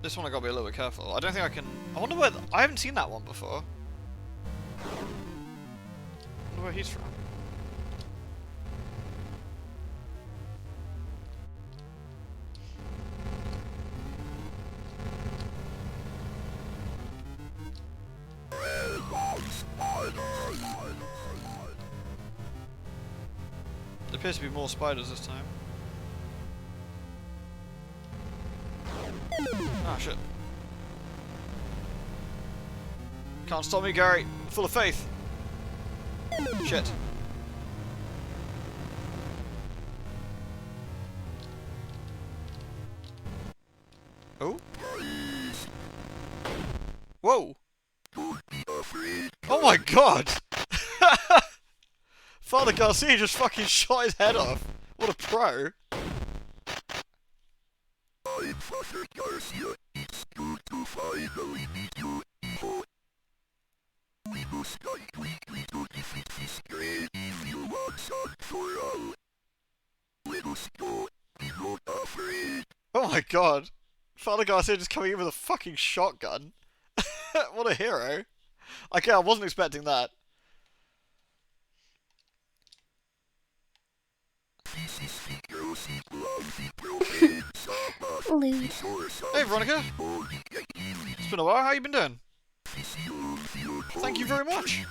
Speaker 1: This one I gotta be a little bit careful. I don't think I can. I wonder where. I haven't seen that one before. I wonder where he's from. There appears to be more spiders this time. Ah, shit. Can't stop me, Gary. I'm full of faith. Shit. Oh? Whoa! Oh my god! Father Garcia just fucking shot his head off. What a pro.
Speaker 2: I'm Father Garcia. It's good to finally meet you, evil. We must fight quickly to defeat this great evil once and for all. Let us go. Be not afraid.
Speaker 1: Oh my god. Father Garcia just coming in with a fucking shotgun. What a hero. Okay, I wasn't expecting that. Hey Veronica! It's been a while, how you been doing? Thank you very much!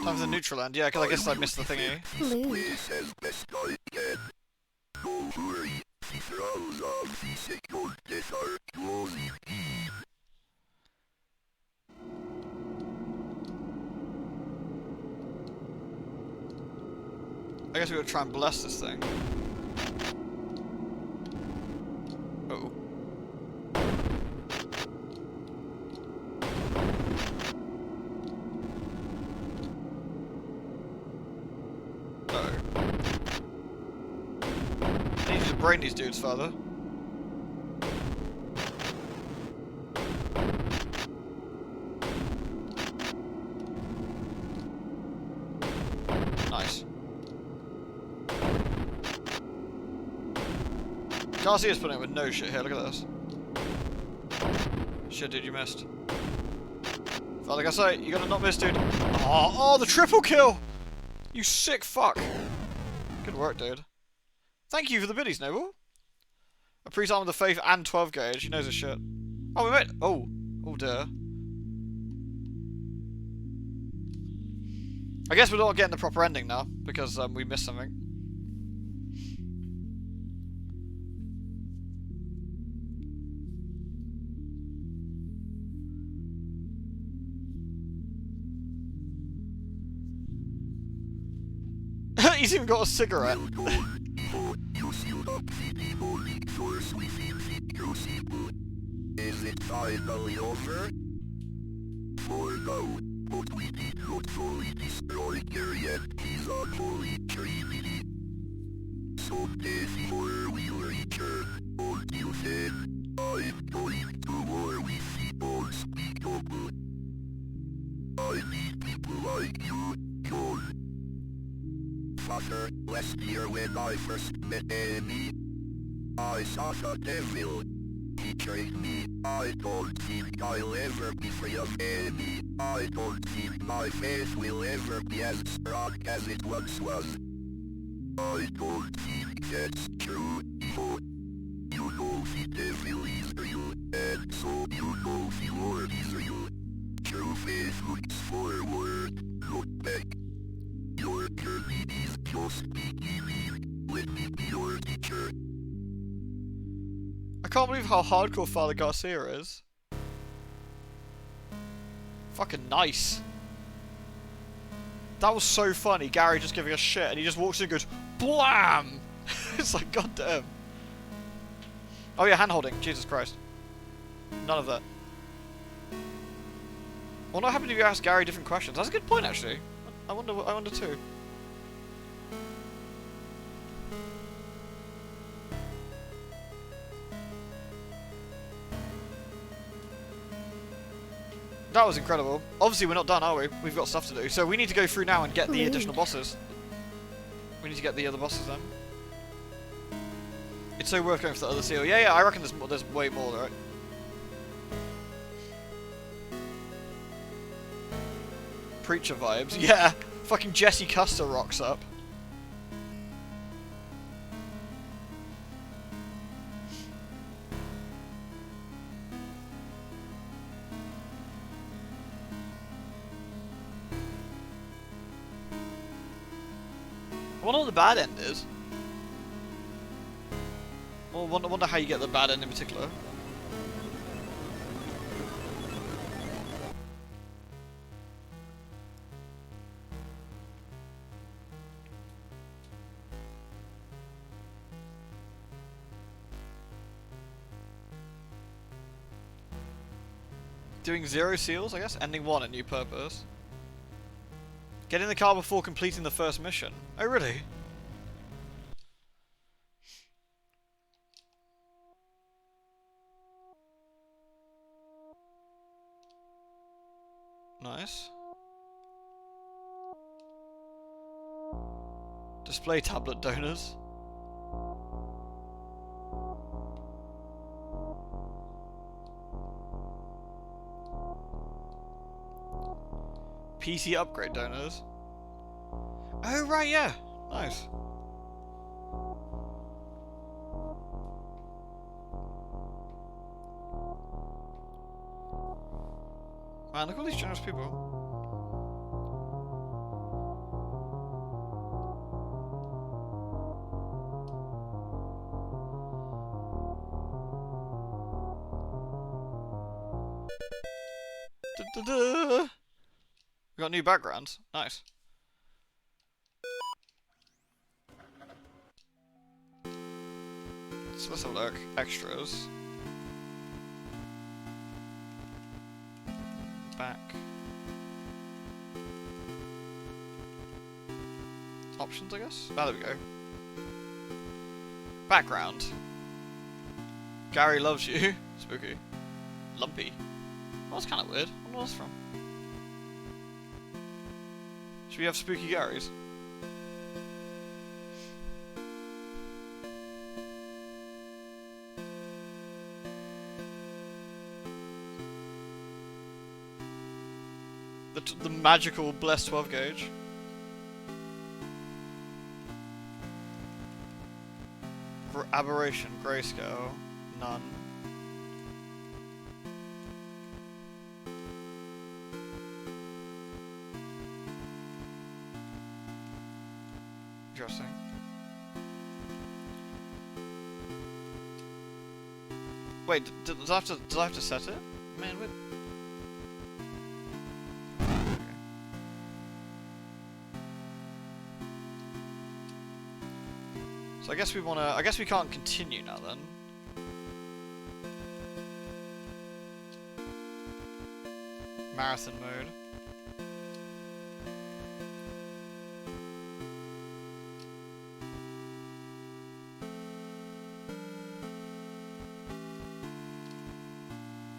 Speaker 1: Time for the neutral end, yeah, because I guess I missed the thingy. I guess we gotta try and bless this thing. Uh-oh. I need you to brain these dudes, Father. Nice. Garcia's putting it with no shit here, look at this. Shit, dude, you missed. Father Garcia, you gotta not miss, dude. Oh, the triple kill! You sick fuck. Good work, dude. Thank you for the biddies, Noble. A priest armed with the faith and 12 gauge. He knows his shit. Oh, we made. Oh. Oh dear. I guess we're not getting the proper ending now because we missed something. He's even got a cigarette.
Speaker 2: Is it finally over? For now, but we did not fully destroy Gary and his unholy trinity. Someday before we return, until then, I'm going to war with the unspeakable. I need people like you, John. Father, last year when I first met Amy, I saw the devil. He trained me. I don't think I'll ever be free of Amy. I don't think my faith will ever be as strong as it once was. I don't think that's true, Ivo. You know the devil is real, and so you know the Lord is real. True faith looks forward, not back. Your journey is just beginning. Let me be your teacher.
Speaker 1: I can't believe how hardcore Father Garcia is. Fucking nice. That was so funny. Gary just giving a shit and he just walks in and goes, BLAM! It's like, goddamn. Oh yeah, hand holding. Jesus Christ. None of that. Well, what happened if you ask Gary different questions? That's a good point, actually. I wonder too. That was incredible. Obviously we're not done, are we? We've got stuff to do. So we need to go through now and get the additional bosses. We need to get the other bosses then. It's so worth going for the other seal. Yeah, I reckon there's way more, right? Preacher vibes. Yeah! Fucking Jesse Custer rocks up. I wonder what the bad end is. Well, I wonder how you get the bad end in particular. Doing 0 seals, I guess? Ending 1 at new purpose. Get in the car before completing the first mission. Oh, really? Nice. Display tablet donors. PC upgrade donors. Oh, right, yeah. Nice. Man, look at all these generous people. Da-da-da. We got new backgrounds. Nice. So let's have a look. Extras. Back. Options, I guess? Ah, there we go. Background. Gary loves you. Spooky. Lumpy. Well, that's kind of weird. I wonder where that's from. Should we have spooky Garys? The magical blessed 12 gauge. Aberration, grayscale, none. Interesting. Wait, did I have to set it? Man, wait. Okay. So I guess I guess we can't continue now then. Marathon mode.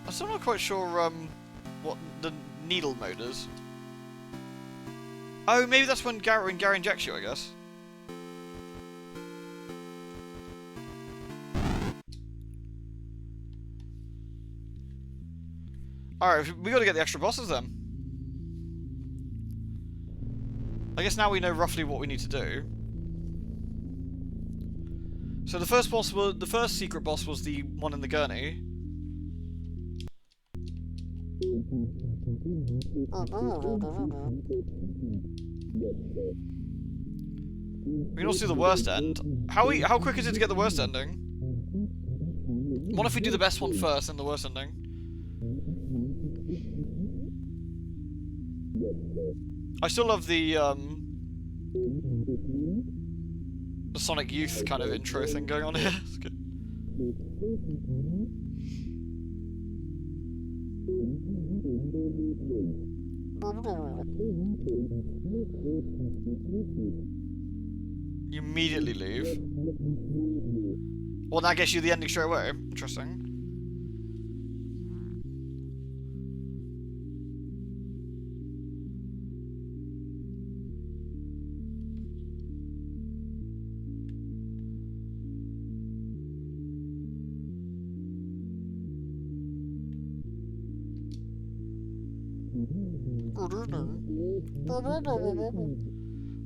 Speaker 1: I'm still not quite sure what the needle mode is. Oh, maybe that's when Gary injects you, I guess. Alright, we gotta get the extra bosses then. I guess now we know roughly what we need to do. So the first secret boss was the one in the gurney. We can also do the worst end. How quick is it to get the worst ending? What if we do the best one first and the worst ending? I still love the Sonic Youth kind of intro thing going on here. It's good. You immediately leave. Well, that gets you the ending straight away. Interesting.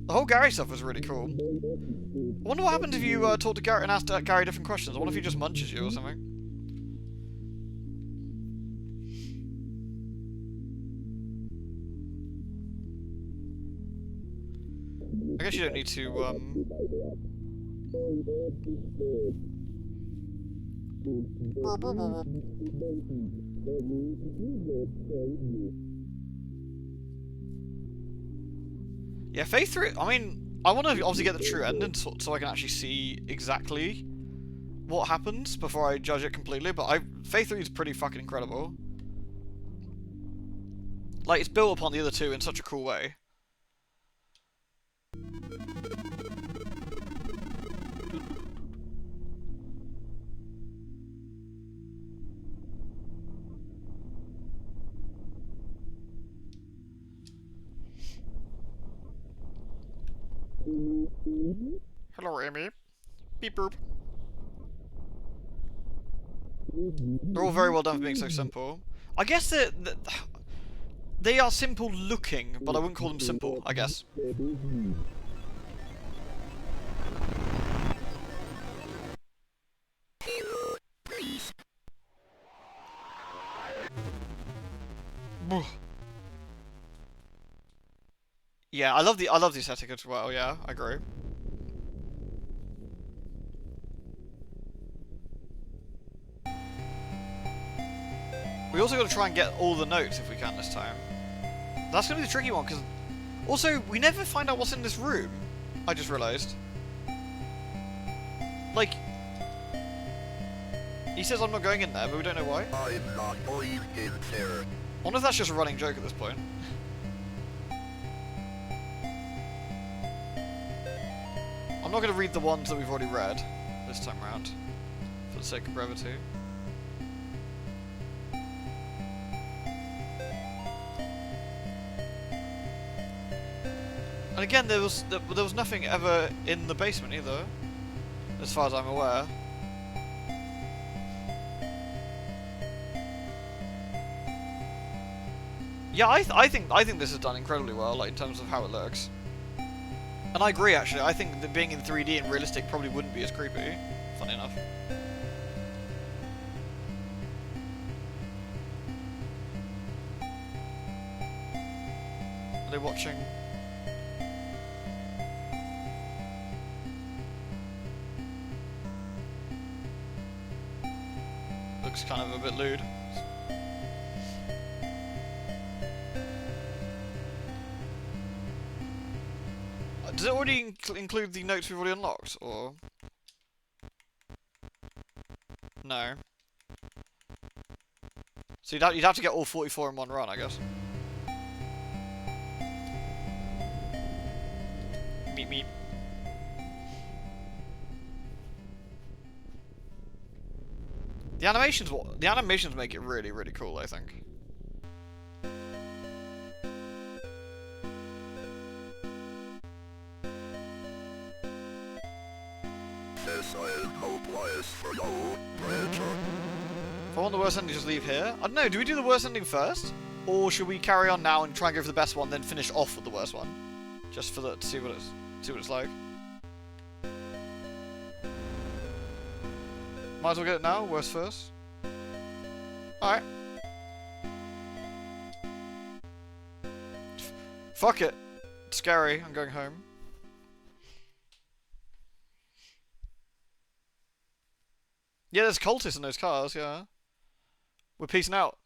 Speaker 1: The whole Gary stuff was really cool. I wonder what happens if you talk to Gary and ask Gary different questions. I wonder if he just munches you or something. I guess you don't need to, Yeah, Phase 3, I mean, I want to obviously get the true ending so I can actually see exactly what happens before I judge it completely, but Phase 3 is pretty fucking incredible. Like, it's built upon the other two in such a cool way. Hello, Amy. Beep boop. They're all very well done for being so simple. I guess they are simple looking, but I wouldn't call them simple, I guess. Yeah, I love the aesthetic as well. Yeah, I agree. We also got to try and get all the notes if we can this time. That's gonna be the tricky one because also we never find out what's in this room. I just realised. Like, he says I'm not going in there, but we don't know why.
Speaker 2: I'm not going in there.
Speaker 1: I wonder if that's just a running joke at this point. I'm not going to read the ones that we've already read this time around, for the sake of brevity. And again, there was nothing ever in the basement either, as far as I'm aware. Yeah, I think this is done incredibly well, like in terms of how it looks. And I agree, actually. I think that being in 3D and realistic probably wouldn't be as creepy, funny enough. Are they watching? Looks kind of a bit lewd. Does it already include the notes we've already unlocked, or...? No. So you'd have to get all 44 in one run, I guess. Meep meep. The animations make it really, really cool, I think.
Speaker 2: This is no place for you, creature.
Speaker 1: If I want the worst ending, just leave here. I don't know, do we do the worst ending first? Or should we carry on now and try and go for the best one, then finish off with the worst one? Just for to see what it's like. Might as well get it now, worst first. Alright. Fuck it. It's scary, I'm going home. Yeah, there's cultists in those cars, yeah. We're peacing out.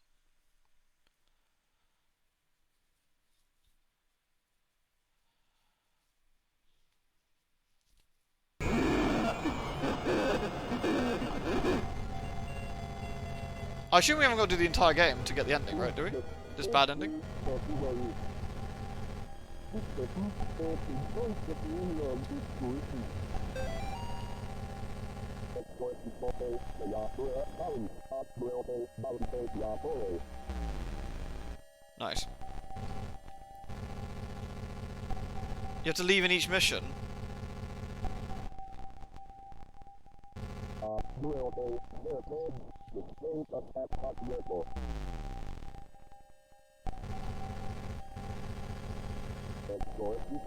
Speaker 1: I assume we haven't got to do the entire game to get the ending, right, do we? This bad ending? Nice. You have to leave in each mission.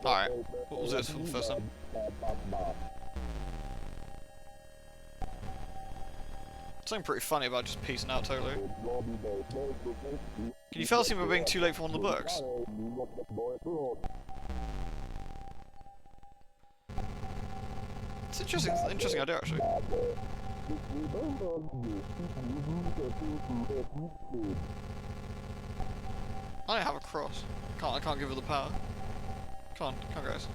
Speaker 1: Alright, what was this from the first time? Something pretty funny about just piecing out totally. Can you fellas see we're being too late for one of the books? It's interesting idea actually. I don't have a cross. I can't give her the power. Come on guys.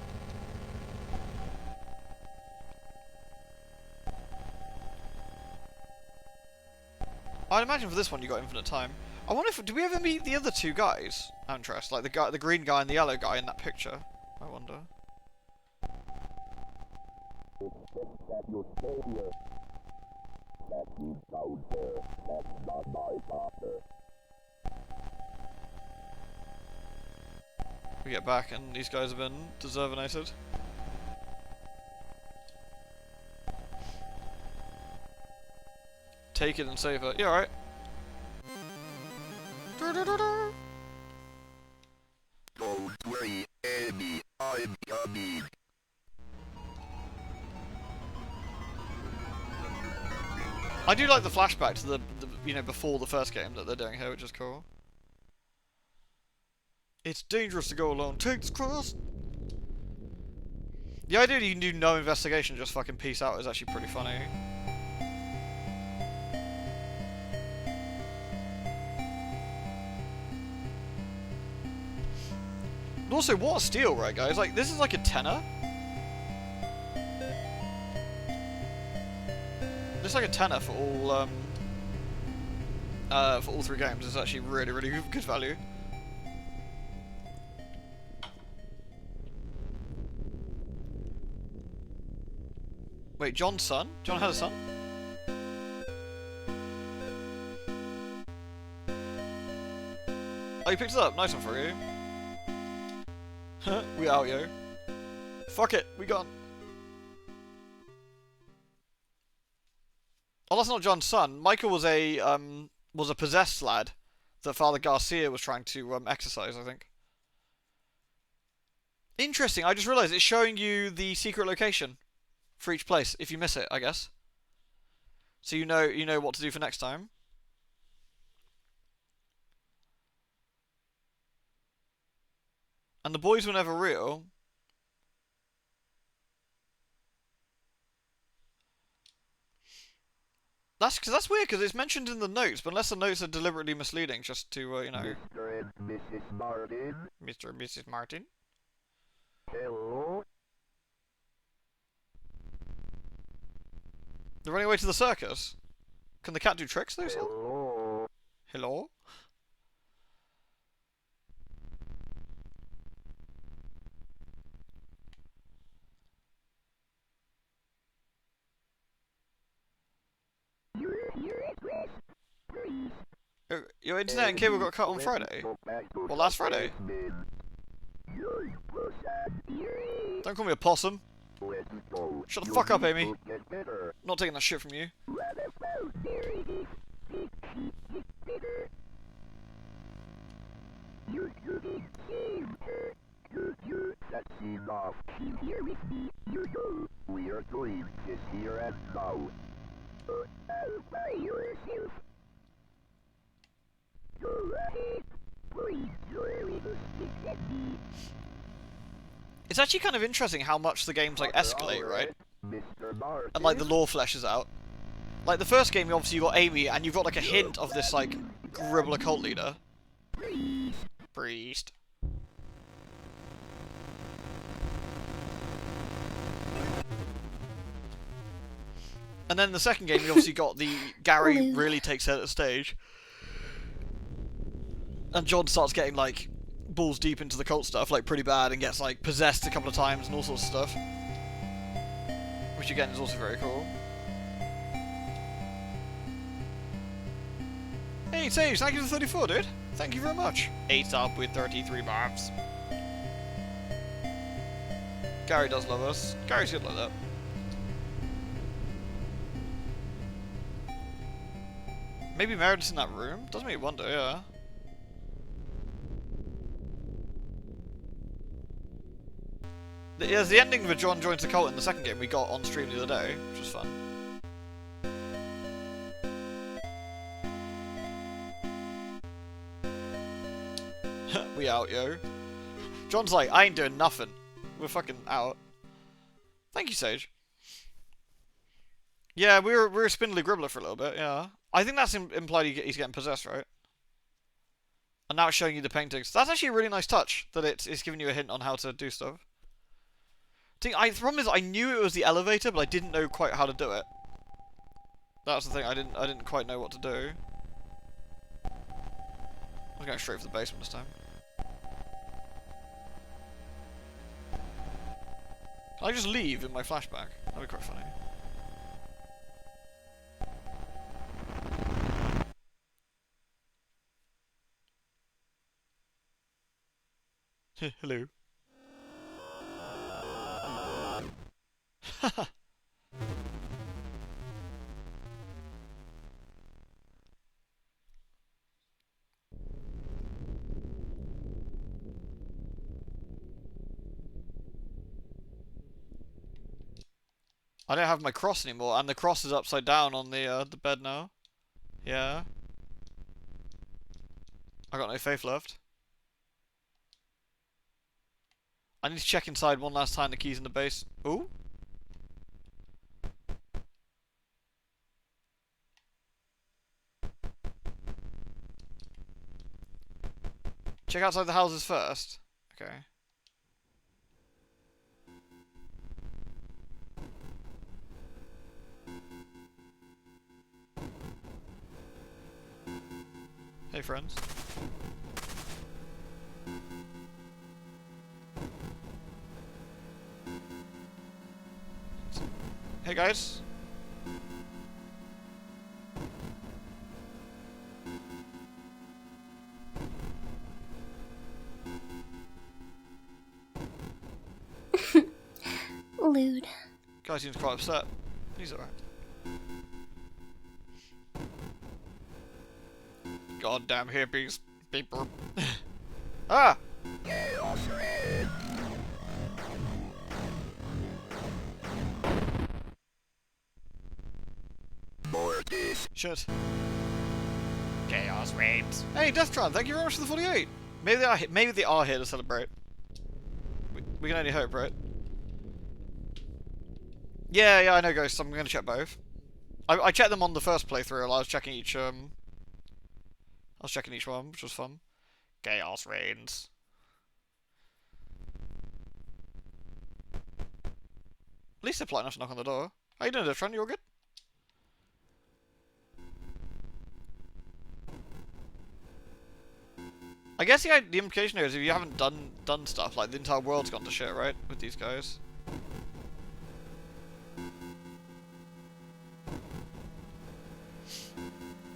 Speaker 1: I'd imagine for this one you got infinite time. I wonder if do we ever meet the other two guys? I'm interested, like the green guy and the yellow guy in that picture. I wonder. We get back and these guys have been deservinated. Take it and save her. Yeah, alright.
Speaker 2: Don't worry, Amy, I'm coming.
Speaker 1: I do like the flashback to the you know, before the first game that they're doing here, which is cool. It's dangerous to go alone. Take this cross. The idea that you can do no investigation, just fucking peace out, is actually pretty funny. But also, what a steal, right, guys? Like, this is like a tenner. This is like a tenner for all 3 games. It's actually really, really good value. Wait, John's son? John had a son? Oh, you picked it up. Nice one for you. We out, yo. Fuck it, we gone. Oh, that's not John's son. Michael was a possessed lad that Father Garcia was trying to exorcise, I think. Interesting. I just realised it's showing you the secret location for each place if you miss it, I guess. So you know what to do for next time. And the boys were never real. That's weird because it's mentioned in the notes, but unless the notes are deliberately misleading, just to you know.
Speaker 2: Mr. and Mrs. Martin.
Speaker 1: Mr. and Mrs. Martin.
Speaker 2: Hello.
Speaker 1: They're running away to the circus. Can the cat do tricks though?
Speaker 2: Hello.
Speaker 1: Hello? Your internet and cable got cut on Friday. Well, last Friday. Don't call me a possum. Shut the fuck up, Amy. Not taking that shit from you.
Speaker 2: That's enough. We are going this here and now. By yourself. Go ahead. Please join us.
Speaker 1: It's actually kind of interesting how much the games like escalate, right?
Speaker 2: Mr. Martin.
Speaker 1: And like the lore fleshes out. Like the first game, obviously you got Amy, and you've got like a hint of this like Gribbler cult leader. Priest. And then the second game, you obviously got the Gary really takes head at the stage. And John starts getting like balls deep into the cult stuff, like pretty bad, and gets like possessed a couple of times and all sorts of stuff. Which again is also very cool. Hey Sage, thank you for 34, dude. Thank you very much. 8 up with 33 buffs. Gary does love us. Gary's good like that. Maybe Meredith's in that room? Does make me wonder, yeah. There's the ending where John joins the cult in the second game we got on stream the other day, which was fun. We out, yo. John's like, I ain't doing nothing. We're fucking out. Thank you, Sage. Yeah, we were a spindly gribbler for a little bit, yeah. I think that's implied he's getting possessed, right? And now it's showing you the paintings. That's actually a really nice touch, that it's giving you a hint on how to do stuff. The problem is I knew it was the elevator, but I didn't know quite how to do it. That's the thing, I didn't quite know what to do. I'm going straight for the basement this time. Can I just leave in my flashback? That'd be quite funny. Hello. I don't have my cross anymore, and the cross is upside down on the bed now. Yeah. I got no faith left. I need to check inside one last time. The key's in the base. Ooh. Check outside the houses first. Okay. Hey, friends. Hey, guys.
Speaker 3: Lewd.
Speaker 1: Guy seems quite upset. He's alright. Goddamn hippies. Beeper. Ah! Shit. Chaos reigns. Hey, Deathtron, thank you very much for the 48. Maybe they are here to celebrate. We can only hope, right? Yeah, I know, Ghost. I'm gonna check both. I checked them on the first playthrough. I was checking each one, which was fun. Chaos reigns. At least they're polite enough to knock on the door. How you doing, Deathtron? You all good? I guess the implication here is if you haven't done stuff, like the entire world's gone to shit, right? With these guys.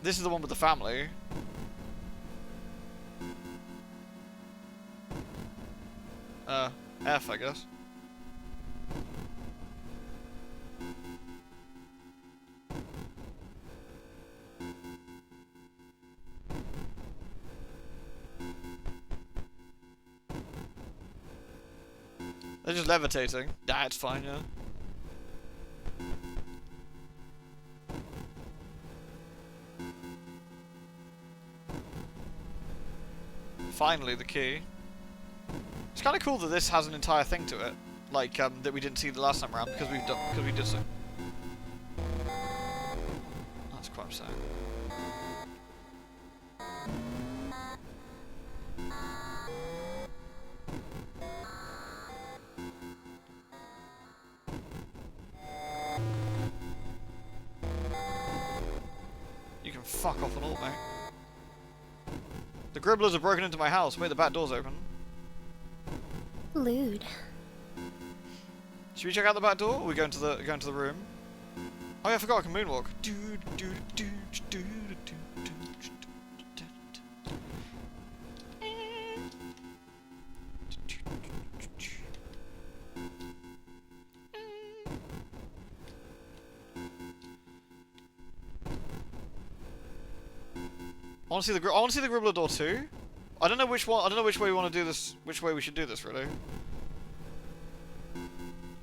Speaker 1: This is the one with the family. F, I guess. They're just levitating. Nah, it's fine, yeah. Finally, the key. It's kind of cool that this has an entire thing to it, like that we didn't see the last time around because we did so. That's quite upsetting. You can fuck off and all, mate. The Gribblers have broken into my house. Wait, the back door's open.
Speaker 3: Lewd.
Speaker 1: Should we check out the back door? Or are we going to the room? Oh yeah, I forgot I can moonwalk. I want to see the Gribbler door too. I don't know which one. I don't know which way we want to do this. Which way we should do this, really.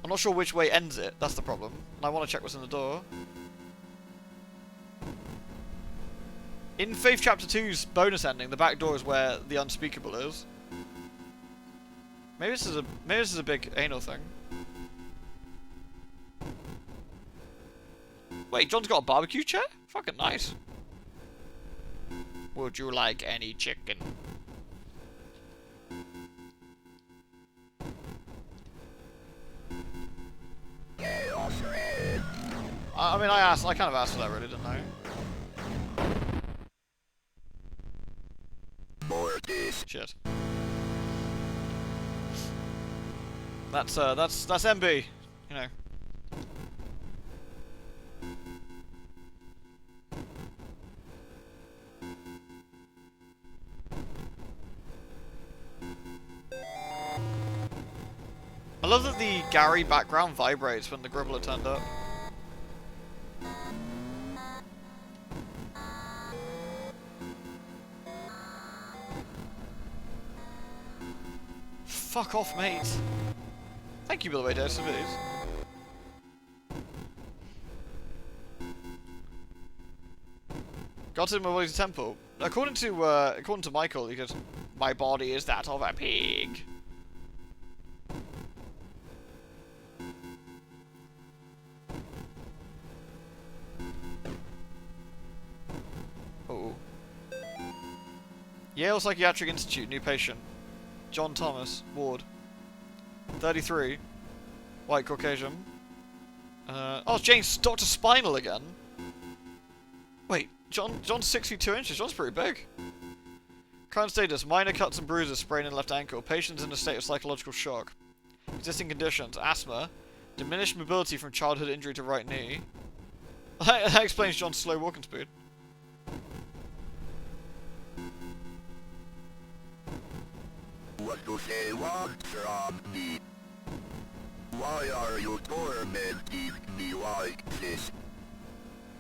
Speaker 1: I'm not sure which way ends it. That's the problem. And I want to check what's in the door. In Faith Chapter 2's bonus ending, the back door is where the unspeakable is. Maybe this is a big anal thing. Wait, John's got a barbecue chair? Fucking nice. Would you like any chicken? I mean, I kind of asked for that, really, didn't I?
Speaker 2: Mortis.
Speaker 1: Shit. That's MB, you know. I love that the Gary background vibrates when the Gribbler turned up. Fuck off, mate. Thank you, by the way, Dave, for these. Got to my body's temple. According to Michael, he goes, "My body is that of a pig." Oh. Yale Psychiatric Institute, new patient. John Thomas, ward. 33. White Caucasian. Oh, it's James, Dr. Spinal again. Wait, John's 6 feet 2 inches. John's pretty big. Current status, minor cuts and bruises, sprain in left ankle. Patient's in a state of psychological shock. Existing conditions, asthma. Diminished mobility from childhood injury to right knee. That explains John's slow walking speed.
Speaker 2: What do they want from me? Why are you tormenting me like this?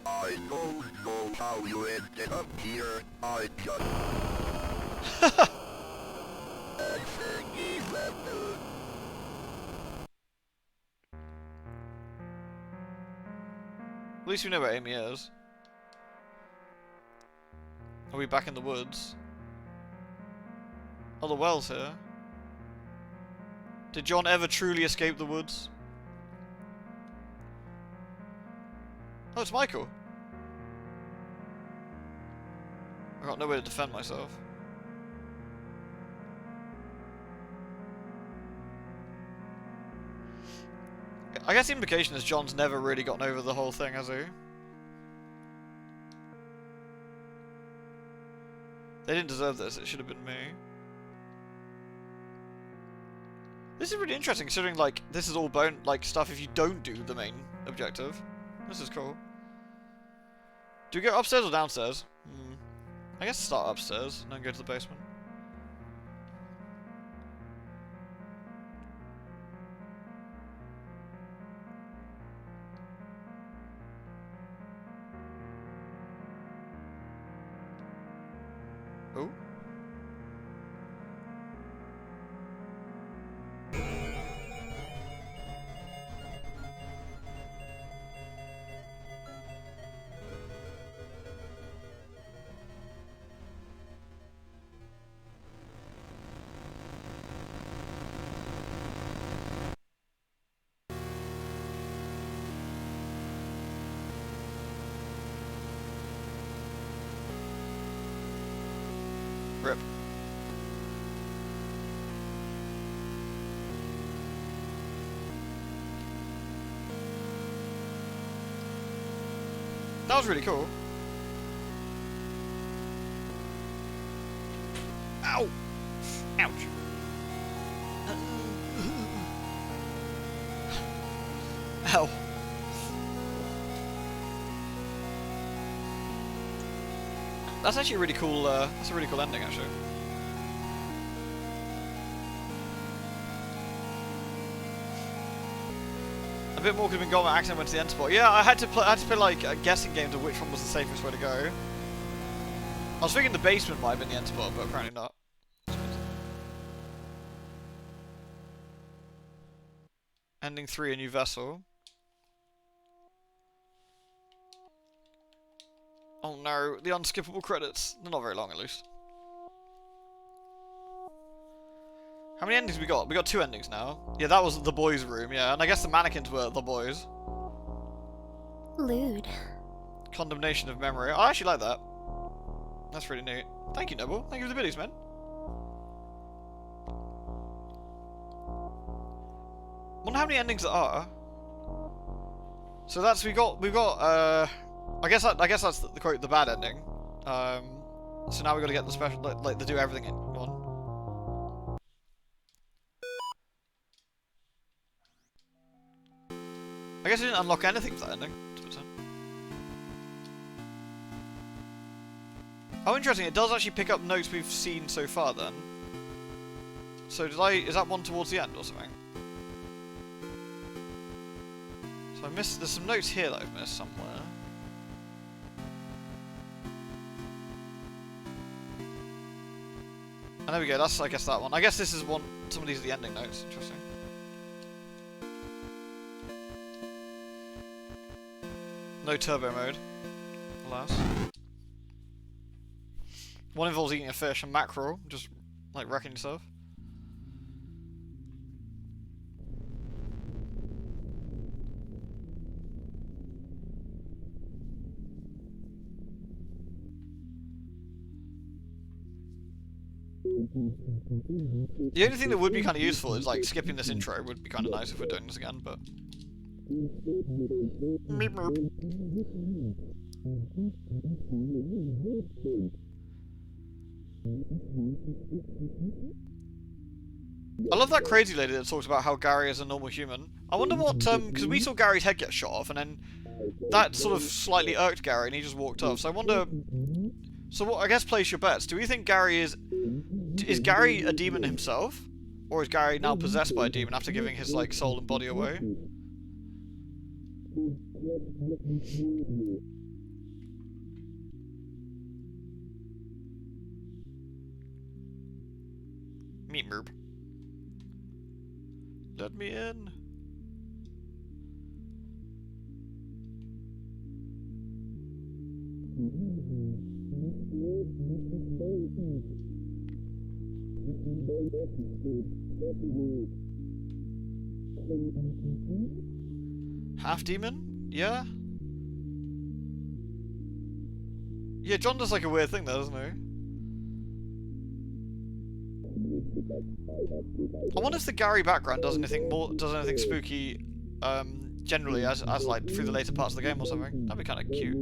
Speaker 2: I don't know how you ended up here. I just... Unforgivable.
Speaker 1: At least we know where Amy is. Are we back in the woods? Oh, the well's here. Did John ever truly escape the woods? Oh, it's Michael. I got no way to defend myself. I guess the implication is John's never really gotten over the whole thing, has he? They didn't deserve this, it should have been me. This is really interesting considering, like, this is all bone, like, stuff if you don't do the main objective. This is cool. Do we go upstairs or downstairs? I guess start upstairs and then go to the basement. Oh. Rip. That was really cool. Ow! Ouch. Ow. That's actually a really cool, that's a really cool ending, actually. A bit more could have been gone when I accidentally went to the end spot. Yeah, I had to play like a guessing game to which one was the safest way to go. I was thinking the basement might have been the end spot, but apparently not. Ending 3, a new vessel. Oh no, the unskippable credits. They're not very long, at least. How many endings we got? We got 2 endings now. Yeah, that was the boys' room, yeah. And I guess the mannequins were the boys.
Speaker 3: Lewd.
Speaker 1: Condemnation of memory. I actually like that. That's really neat. Thank you, Noble. Thank you for the biddies, man. Wonder how many endings there are. So that's we've got I guess that's the quote, the bad ending. So now we got to get the special, like the do everything one. I guess I didn't unlock anything for that ending. Oh, interesting. It does actually pick up notes we've seen so far. Then. So is that one towards the end or something? So I missed. There's some notes here that I've missed somewhere. And there we go, that's, I guess, that one. I guess this is one, some of these are the ending notes. Interesting. No turbo mode, alas. One involves eating a fish, and mackerel, just, like, wrecking yourself. The only thing that would be kind of useful is like skipping this intro would be kind of nice if we're doing this again, but... Meep meep. I love that crazy lady that talks about how Gary is a normal human. I wonder what, because we saw Gary's head get shot off and then that sort of slightly irked Gary and he just walked off, so I wonder... So what, I guess place your bets. Do we think Gary is Gary a demon himself? Or is Gary now possessed by a demon after giving his, like, soul and body away? Meep merp. Let me in. Half demon? Yeah? Yeah, John does like a weird thing there, doesn't he? I wonder if the Gary background does anything spooky, generally as like through the later parts of the game or something. That'd be kind of cute.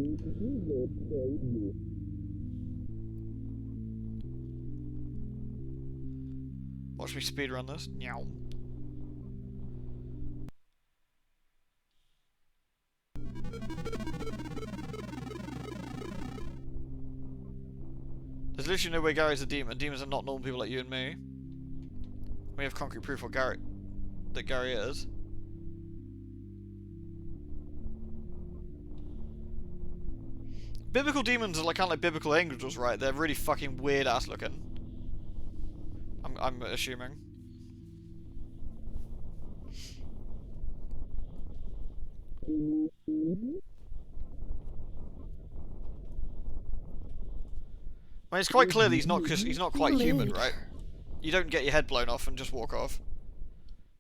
Speaker 1: Watch me speedrun this. Meow. There's literally no way Gary's a demon. Demons are not normal people like you and me. We have concrete proof that Gary is. Biblical demons are like kind of like biblical angels, right? They're really fucking weird ass looking. I'm assuming. I mean, it's quite clear that he's not quite human, right? You don't get your head blown off and just walk off.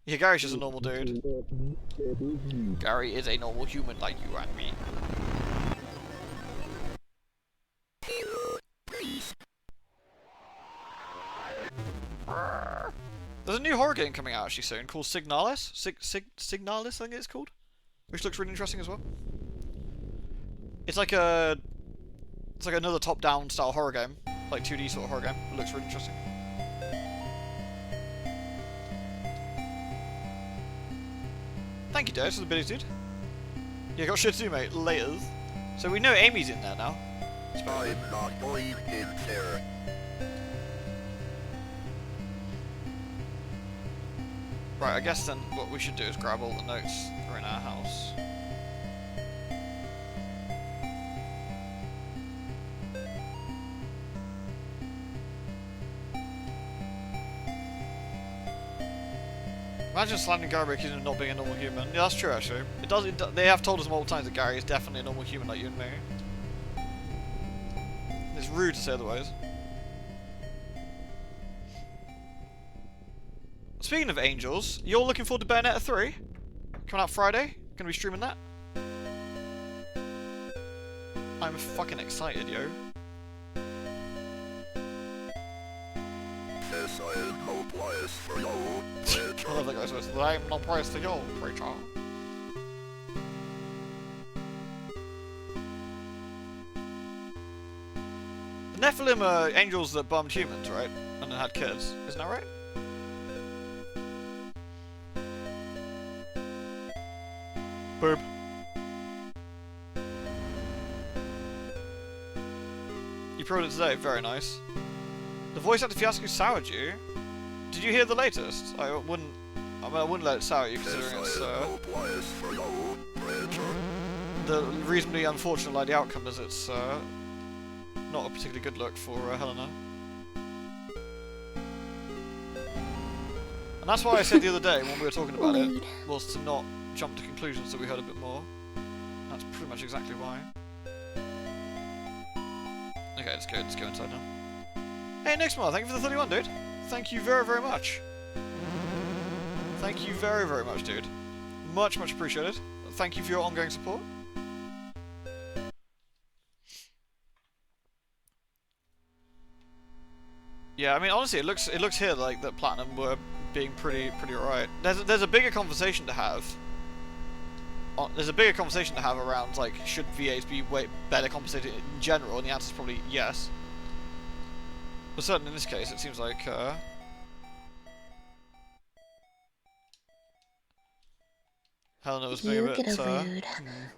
Speaker 1: Yeah, Gary's just a normal dude. Gary is a normal human like you and me. There's a new horror game coming out actually soon called Signalis. Signalis, I think it's called, which looks really interesting as well. It's like another top-down style horror game, like 2D sort of horror game. It looks really interesting. Thank you, Dave, for the biddies, dude. Yeah, got shit to do, mate. Laters. So we know Amy's in there now.
Speaker 2: I'm not going in there.
Speaker 1: Right, I guess then what we should do is grab all the notes that are in our house. Imagine slamming Gary by accusing him of not being a normal human. Yeah, that's true actually. They have told us multiple times that Gary is definitely a normal human like you and me. It's rude to say otherwise. Speaking of angels, you're looking forward to Bayonetta 3? Coming out Friday? Gonna be streaming that? I'm fucking excited, yo.
Speaker 2: Yes, I am no place for you,
Speaker 1: I love that guy says, I am no price to you, preacher. The Nephilim are angels that bummed humans, right? And then had kids. Isn't that right? Boop. You proved it today, very nice. The voice actor fiasco soured you? Did you hear the latest? I wouldn't let it sour you considering it's the reasonably unfortunate like the outcome is it's not a particularly good look for Helena. And that's why I said the other day when we were talking about it was to not jump to conclusions that we heard a bit more. That's pretty much exactly why. Okay, let's go inside now. Hey, Nixmar, thank you for the 31, dude. Thank you very, very much. Thank you very, very much, dude. Much, much appreciated. Thank you for your ongoing support. Yeah, I mean, honestly, it looks here like that Platinum were being pretty alright. There's a bigger conversation to have. There's a bigger conversation to have around like should VAs be way better compensated in general, and the answer is probably yes. But certainly in this case, it seems like Helena was being a bit.
Speaker 3: You get a lewd,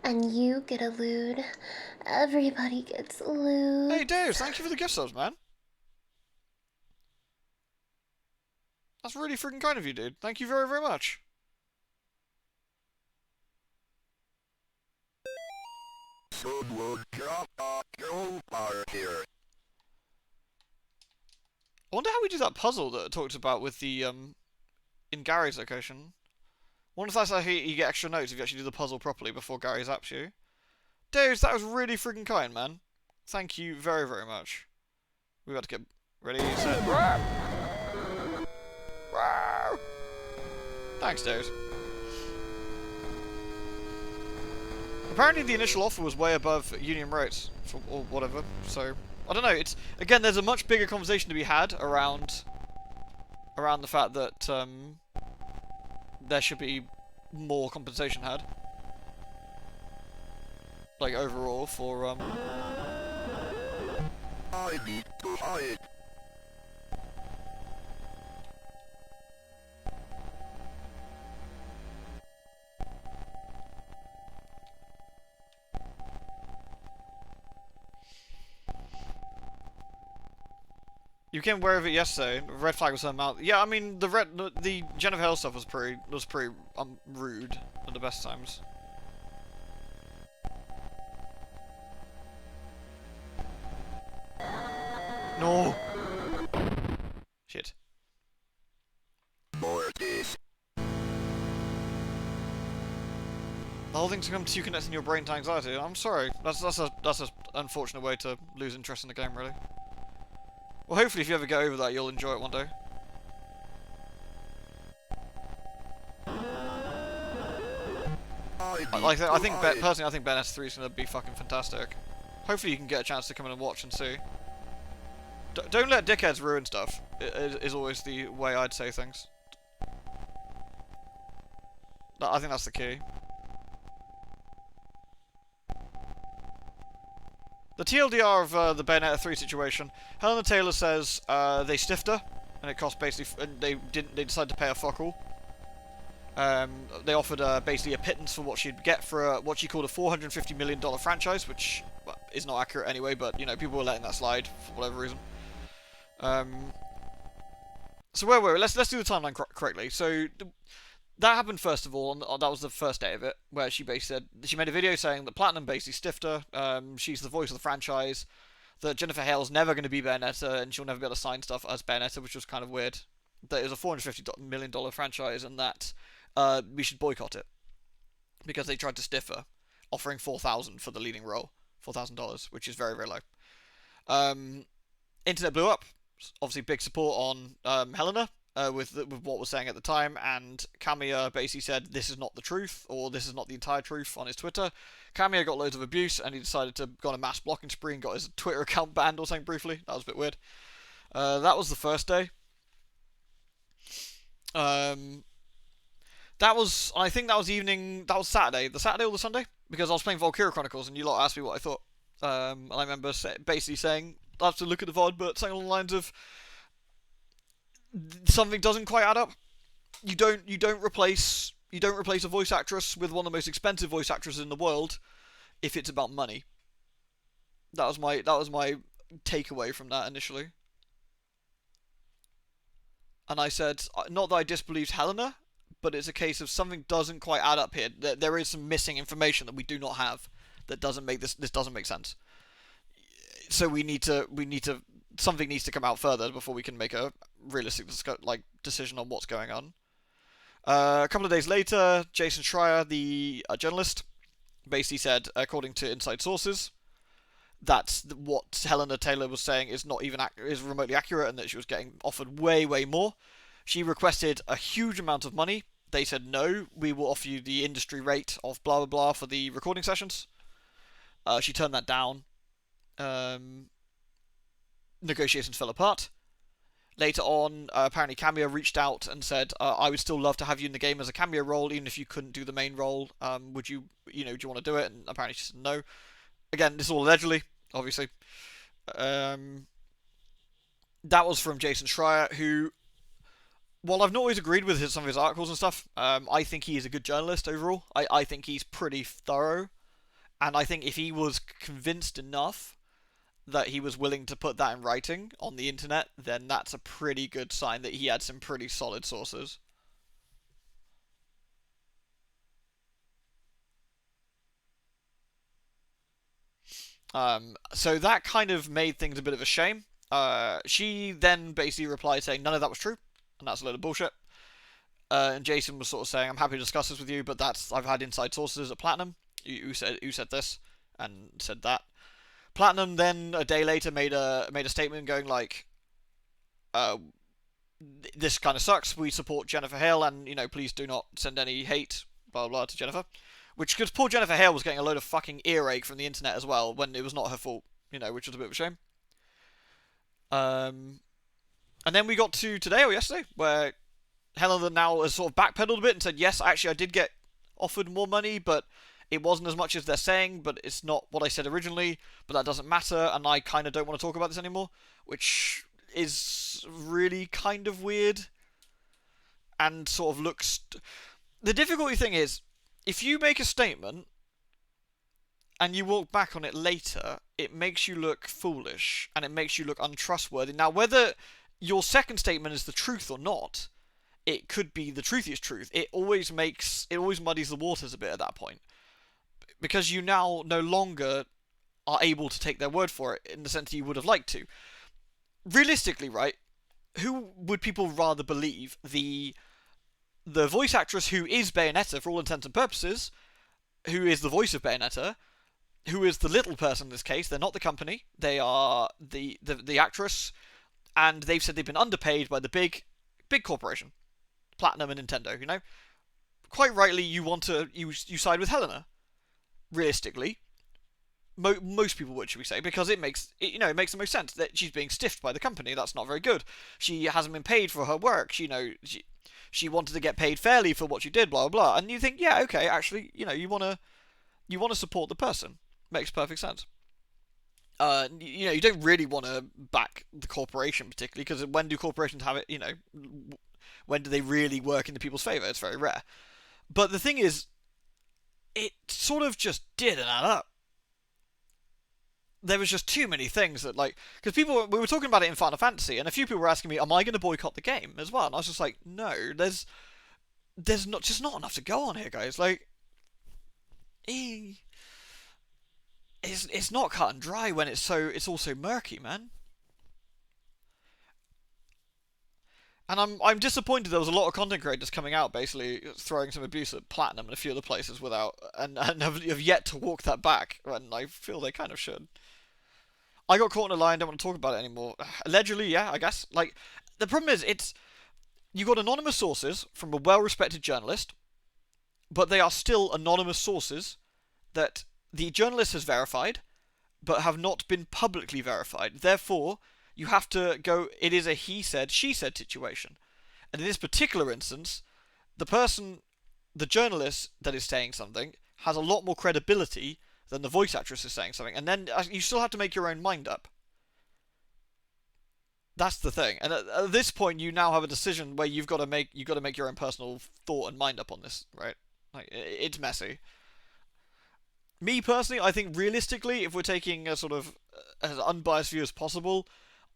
Speaker 3: and you get a lewd. Everybody gets a lewd.
Speaker 1: Hey, Dave, thank you for the gift subs, man. That's really freaking kind of you, dude. Thank you very, very much.
Speaker 2: Someone drop a crowbar here.
Speaker 1: I wonder how we do that puzzle that I talked about with the in Gary's location. I wonder if that's how you get extra notes if you actually do the puzzle properly before Gary zaps you. Dude, that was really freaking kind, man. Thank you very, very much. We've got to get ready, set. Thanks, dude. Apparently the initial offer was way above union rates, or whatever, so... I don't know, it's... Again, there's a much bigger conversation to be had around the fact that, there should be more compensation had. Like, overall, for,
Speaker 2: I need to hide.
Speaker 1: You came aware of it yesterday. Red flag was her mouth. Yeah, I mean the Jennifer Hale stuff was pretty rude at the best times. No. Shit.
Speaker 2: Mortis.
Speaker 1: The whole thing's come to you connecting your brain to anxiety. I'm sorry. That's a unfortunate way to lose interest in the game, really. Well, hopefully, if you ever get over that, you'll enjoy it one day. I think personally, I think Bayonetta 3 is gonna be fucking fantastic. Hopefully, you can get a chance to come in and watch and see. Don't let dickheads ruin stuff. Is always the way I'd say things. I think that's the key. The TLDR of the Bayonetta 3 situation, Helena Taylor says they stiffed her, and it cost basically, and they decided to pay her fuck all. They offered her basically a pittance for what she'd get for what she called a $450 million franchise, which is not accurate anyway, but you know, people were letting that slide for whatever reason. So where were we? Let's do the timeline correctly. So that happened first of all, that was the first day of it, where she basically said, she made a video saying that Platinum basically stiffed her, she's the voice of the franchise, that Jennifer Hale's never going to be Bayonetta, and she'll never be able to sign stuff as Bayonetta, which was kind of weird. That it was a $450 million franchise, and that we should boycott it. Because they tried to stiff her, offering $4,000 for the leading role. $4,000, which is very, very low. Internet blew up. Obviously, big support on Helena. With what was saying at the time, and Kamiya basically said this is not the truth, or this is not the entire truth on his Twitter. Kamiya got loads of abuse, and he decided to go on a mass blocking spree and got his Twitter account banned or something briefly. That was a bit weird. That was the first day. I think that was evening, that was Saturday. The Saturday or the Sunday? Because I was playing Valkyria Chronicles, and you lot asked me what I thought. And I remember basically saying, I have to look at the VOD, but something along the lines of, something doesn't quite add up. You don't replace a voice actress with one of the most expensive voice actresses in the world if it's about money. That was my takeaway from that initially. And I said, not that I disbelieved Helena, but it's a case of something doesn't quite add up here. There is some missing information that we do not have that doesn't make this doesn't make sense. So we need to something needs to come out further before we can make a realistic decision on what's going on. A couple of days later, Jason Schreier, the journalist, basically said, according to inside sources, that what Helena Taylor was saying is not even is remotely accurate, and that she was getting offered way, way more. She requested a huge amount of money. They said, no, we will offer you the industry rate of blah blah blah for the recording sessions. She turned that down. Negotiations fell apart. Later on, apparently Kamiya reached out and said, I would still love to have you in the game as a cameo role, even if you couldn't do the main role. Would you, do you want to do it? And apparently she said no. Again, this is all allegedly, obviously. That was from Jason Schreier, who, while I've not always agreed with some of his articles and stuff, I think he is a good journalist overall. I think he's pretty thorough. And I think if he was convinced enough that he was willing to put that in writing on the internet, then that's a pretty good sign that he had some pretty solid sources. So that kind of made things a bit of a shame. She then basically replied saying none of that was true, and that's a load of bullshit. And Jason was sort of saying, I'm happy to discuss this with you, but I've had inside sources at Platinum who said this and said that. Platinum then a day later made a statement going like, uh, "This kind of sucks. We support Jennifer Hale, and please do not send any hate, blah blah, to Jennifer." Which, because poor Jennifer Hale was getting a load of fucking earache from the internet as well when it was not her fault, which was a bit of a shame. And then we got to today or yesterday, where Helena now has sort of backpedaled a bit and said, yes, actually I did get offered more money, but it wasn't as much as they're saying, but it's not what I said originally, but that doesn't matter, and I kind of don't want to talk about this anymore, which is really kind of weird, and sort of looks... The difficulty thing is, if you make a statement, and you walk back on it later, it makes you look foolish, and it makes you look untrustworthy. Now, whether your second statement is the truth or not, it could be the truthiest truth. It always muddies the waters a bit at that point. Because you now no longer are able to take their word for it in the sense that you would have liked to. Realistically, right, who would people rather believe? The voice actress who is Bayonetta for all intents and purposes, who is the voice of Bayonetta, who is the little person in this case? They're not the company. They are the actress, and they've said they've been underpaid by the big corporation, Platinum and Nintendo. Quite rightly, you side with Helena. Realistically, most people would, should we say, because it makes the most sense that she's being stiffed by the company. That's not very good. She hasn't been paid for her work. She wanted to get paid fairly for what she did. Blah blah blah. And you think, yeah, okay, actually, you want to support the person. Makes perfect sense. You don't really want to back the corporation particularly, because when do corporations have it? When do they really work in the people's favour? It's very rare. But the thing is, it sort of just didn't add up. There was just too many things that, because we were talking about it in Final Fantasy, and a few people were asking me, am I going to boycott the game as well? And I was just like, no, there's not enough to go on here, guys. It's not cut and dry when it's all so murky, man. And I'm disappointed there was a lot of content creators coming out basically throwing some abuse at Platinum and a few other places and have yet to walk that back, and I feel they kind of should. I got caught in a lie and don't want to talk about it anymore. Allegedly, yeah, I guess. The problem is, you got anonymous sources from a well-respected journalist, but they are still anonymous sources that the journalist has verified, but have not been publicly verified. Therefore, you have to go, it is a he said, she said situation. And in this particular instance, the journalist that is saying something has a lot more credibility than the voice actress is saying something. And then you still have to make your own mind up. That's the thing. And at this point, you now have a decision where you've got to make your own personal thought and mind up on this, right? It's messy. Me personally, I think realistically, if we're taking a sort of as unbiased view as possible,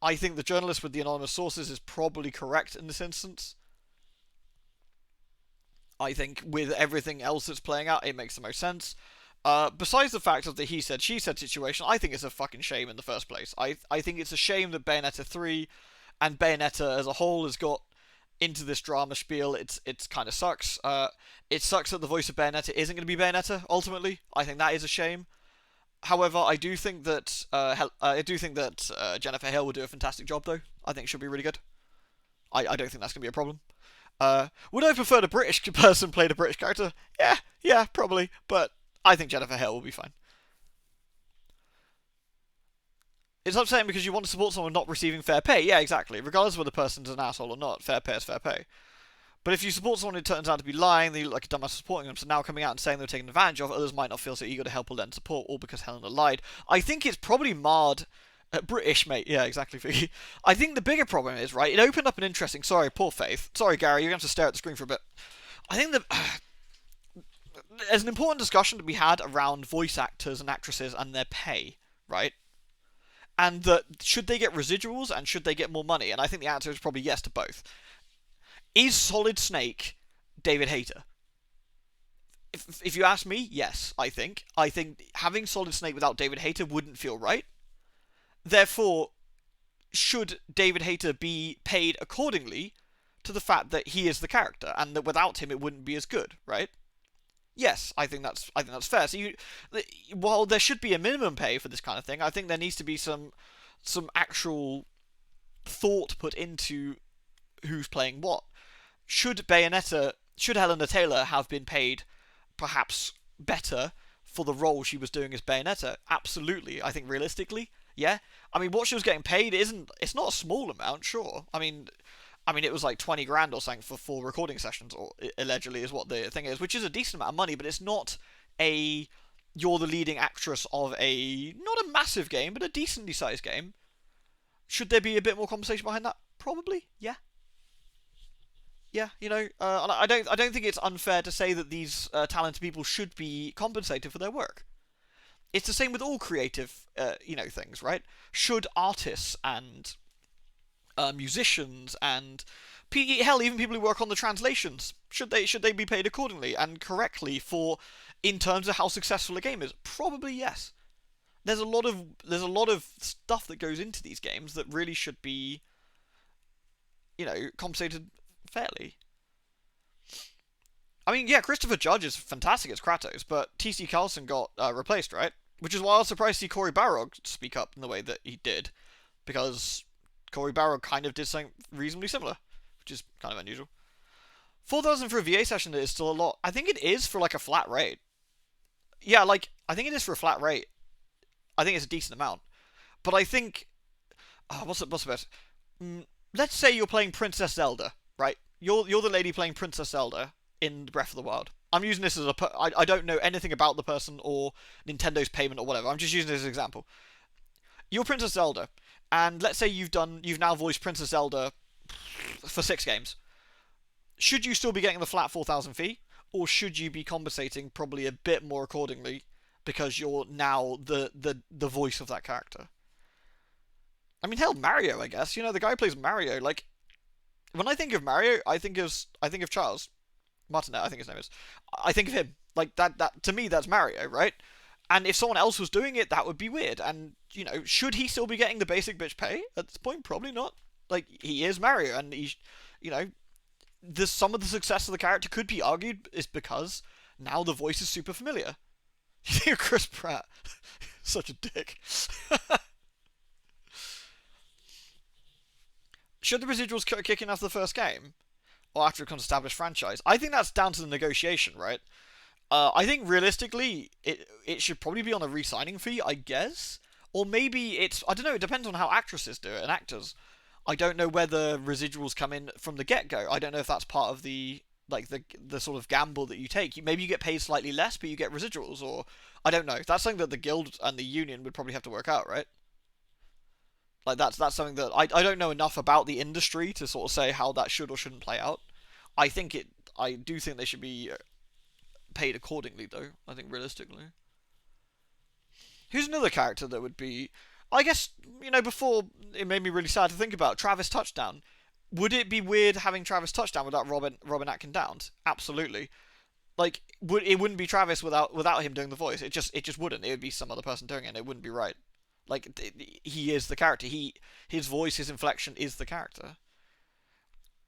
Speaker 1: I think the journalist with the anonymous sources is probably correct in this instance. I think with everything else that's playing out, it makes the most sense. Besides the fact of the he said, she said situation, I think it's a fucking shame in the first place. I think it's a shame that Bayonetta 3 and Bayonetta as a whole has got into this drama spiel. It's kind of sucks. It sucks that the voice of Bayonetta isn't going to be Bayonetta ultimately. I think that is a shame. However, I do think that Jennifer Hale will do a fantastic job though. I think she'll be really good. I don't think that's going to be a problem. Would I prefer a British person played a British character? Yeah, probably. But I think Jennifer Hale will be fine. It's upsetting because you want to support someone not receiving fair pay. Yeah, exactly. Regardless of whether the person's an asshole or not, fair pay is fair pay. But if you support someone who turns out to be lying, they look like a dumbass supporting them, so now coming out and saying they're taken advantage of, others might not feel so eager to help or lend support, all because Helena lied. I think it's probably marred... British, mate. Yeah, exactly, Figgy. I think the bigger problem is, right, it opened up an interesting... Sorry, poor Faith. Sorry, Gary, you're going to have to stare at the screen for a bit. I think that... there's an important discussion to be had around voice actors and actresses and their pay, right? And that should they get residuals and should they get more money? And I think the answer is probably yes to both. Is Solid Snake David Hayter? If you ask me, yes, I think. I think having Solid Snake without David Hayter wouldn't feel right. Therefore, should David Hayter be paid accordingly to the fact that he is the character, and that without him it wouldn't be as good, right? Yes, I think that's fair. So while there should be a minimum pay for this kind of thing, I think there needs to be some actual thought put into who's playing what. Should Helena Taylor have been paid perhaps better for the role she was doing as Bayonetta? Absolutely. I think realistically, yeah. I mean, what she was getting paid it's not a small amount, sure. I mean, it was like 20 grand or something for 4 recording sessions, or allegedly is what the thing is, which is a decent amount of money, but it's not a you're the leading actress of a not a massive game, but a decently sized game. Should there be a bit more conversation behind that? Probably, yeah. Yeah, I don't think it's unfair to say that these talented people should be compensated for their work. It's the same with all creative, things, right? Should artists and musicians and hell, even people who work on the translations, should they be paid accordingly and correctly for in terms of how successful a game is? Probably yes. There's a lot of stuff that goes into these games that really should be, compensated fairly. I mean, yeah, Christopher Judge is fantastic as Kratos, but T.C. Carlson got replaced, right? Which is why I was surprised to see Cory Barrog speak up in the way that he did, because Cory Barrog kind of did something reasonably similar, which is kind of unusual. 4,000 for a VA session is still a lot. I think it is for like a flat rate. Yeah, like I think it is for a flat rate. I think it's a decent amount, but I think what's the best? Let's say you're playing Princess Zelda, right? You're the lady playing Princess Zelda in Breath of the Wild. I'm using this as I don't know anything about the person or Nintendo's payment or whatever. I'm just using this as an example. You're Princess Zelda, and let's say you've now voiced Princess Zelda for 6 games. Should you still be getting the flat 4,000 fee, or should you be compensating probably a bit more accordingly because you're now the voice of that character? I mean, hell, Mario, I guess. The guy who plays Mario. Like, when I think of Mario, I think of Charles Martinet. I think his name is. I think of him. Like that to me, that's Mario, right? And if someone else was doing it, that would be weird. And should he still be getting the basic bitch pay at this point? Probably not. Like, he is Mario, and you know, some of the success of the character could be argued is because now the voice is super familiar. You think of Chris Pratt? Such a dick. Should the residuals kick in after the first game? Or after it becomes an established franchise? I think that's down to the negotiation, right? I think realistically, it should probably be on a re-signing fee, I guess. Or maybe I don't know, it depends on how actresses do it, and actors. I don't know whether residuals come in from the get-go. I don't know if that's part of the sort of gamble that you take. Maybe you get paid slightly less, but you get residuals, or I don't know. That's something that the guild and the union would probably have to work out, right? Like that's something that I don't know enough about the industry to sort of say how that should or shouldn't play out. I do think they should be paid accordingly, though. I think realistically. Who's another character that would be? I guess before it made me really sad to think about Travis Touchdown. Would it be weird having Travis Touchdown without Robin Atkin Downs? Absolutely. Like, it wouldn't be Travis without him doing the voice. It just wouldn't. It would be some other person doing it, and it wouldn't be right. Like, he is the character. His voice, his inflection is the character.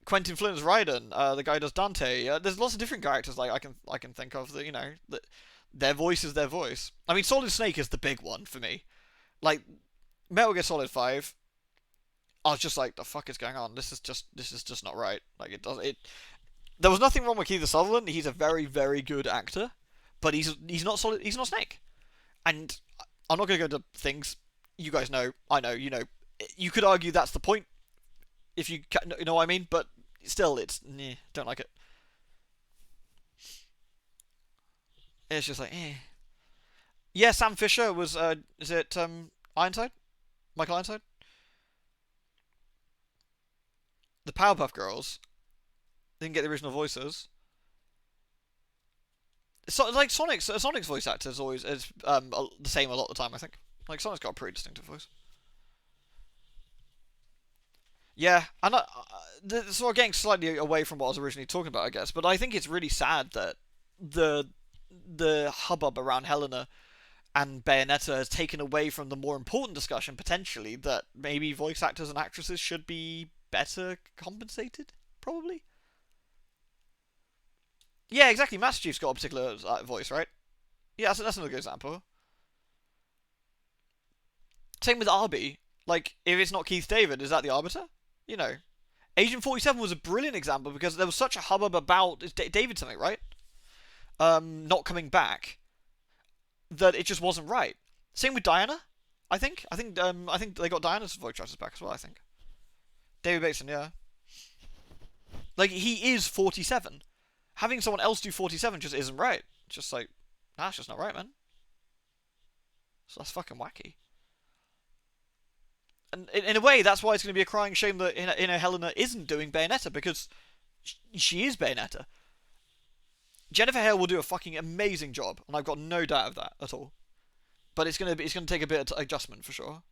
Speaker 1: Quentin Flynn's Raiden, the guy who does Dante. There's lots of different characters like I can think of that their voice is their voice. I mean, Solid Snake is the big one for me. Like, Metal Gear Solid 5, I was just like, the fuck is going on? This is just not right. Like, there was nothing wrong with Keith Sutherland. He's a very, very good actor, but he's not Solid. He's not Snake. And I'm not going to go into things you guys know. I know. You could argue that's the point, if you know what I mean. But still, don't like it. It's just like, eh. Yeah, Sam Fisher was. Is it Ironside? Michael Ironside? The Powerpuff Girls didn't get the original voices. So, like Sonic's voice actor is always the same a lot of the time. I think like Sonic's got a pretty distinctive voice. Yeah, and so we're getting slightly away from what I was originally talking about, I guess. But I think it's really sad that the hubbub around Helena and Bayonetta has taken away from the more important discussion, potentially, that maybe voice actors and actresses should be better compensated, probably. Yeah, exactly. Master Chief's got a particular voice, right? Yeah, that's another good example. Same with Arby. Like, if it's not Keith David, is that the Arbiter? You know. Agent 47 was a brilliant example because there was such a hubbub about David something, right? Not coming back, that it just wasn't right. Same with Diana, I think. I think they got Diana's voice actors back as well. I think David Bateson, yeah. Like he is 47. Having someone else do 47 just isn't right. It's just like, nah, it's just not right, man. So that's fucking wacky. And in a way, that's why it's going to be a crying shame that Helena isn't doing Bayonetta, because she is Bayonetta. Jennifer Hale will do a fucking amazing job, and I've got no doubt of that at all. But it's gonna take a bit of adjustment for sure.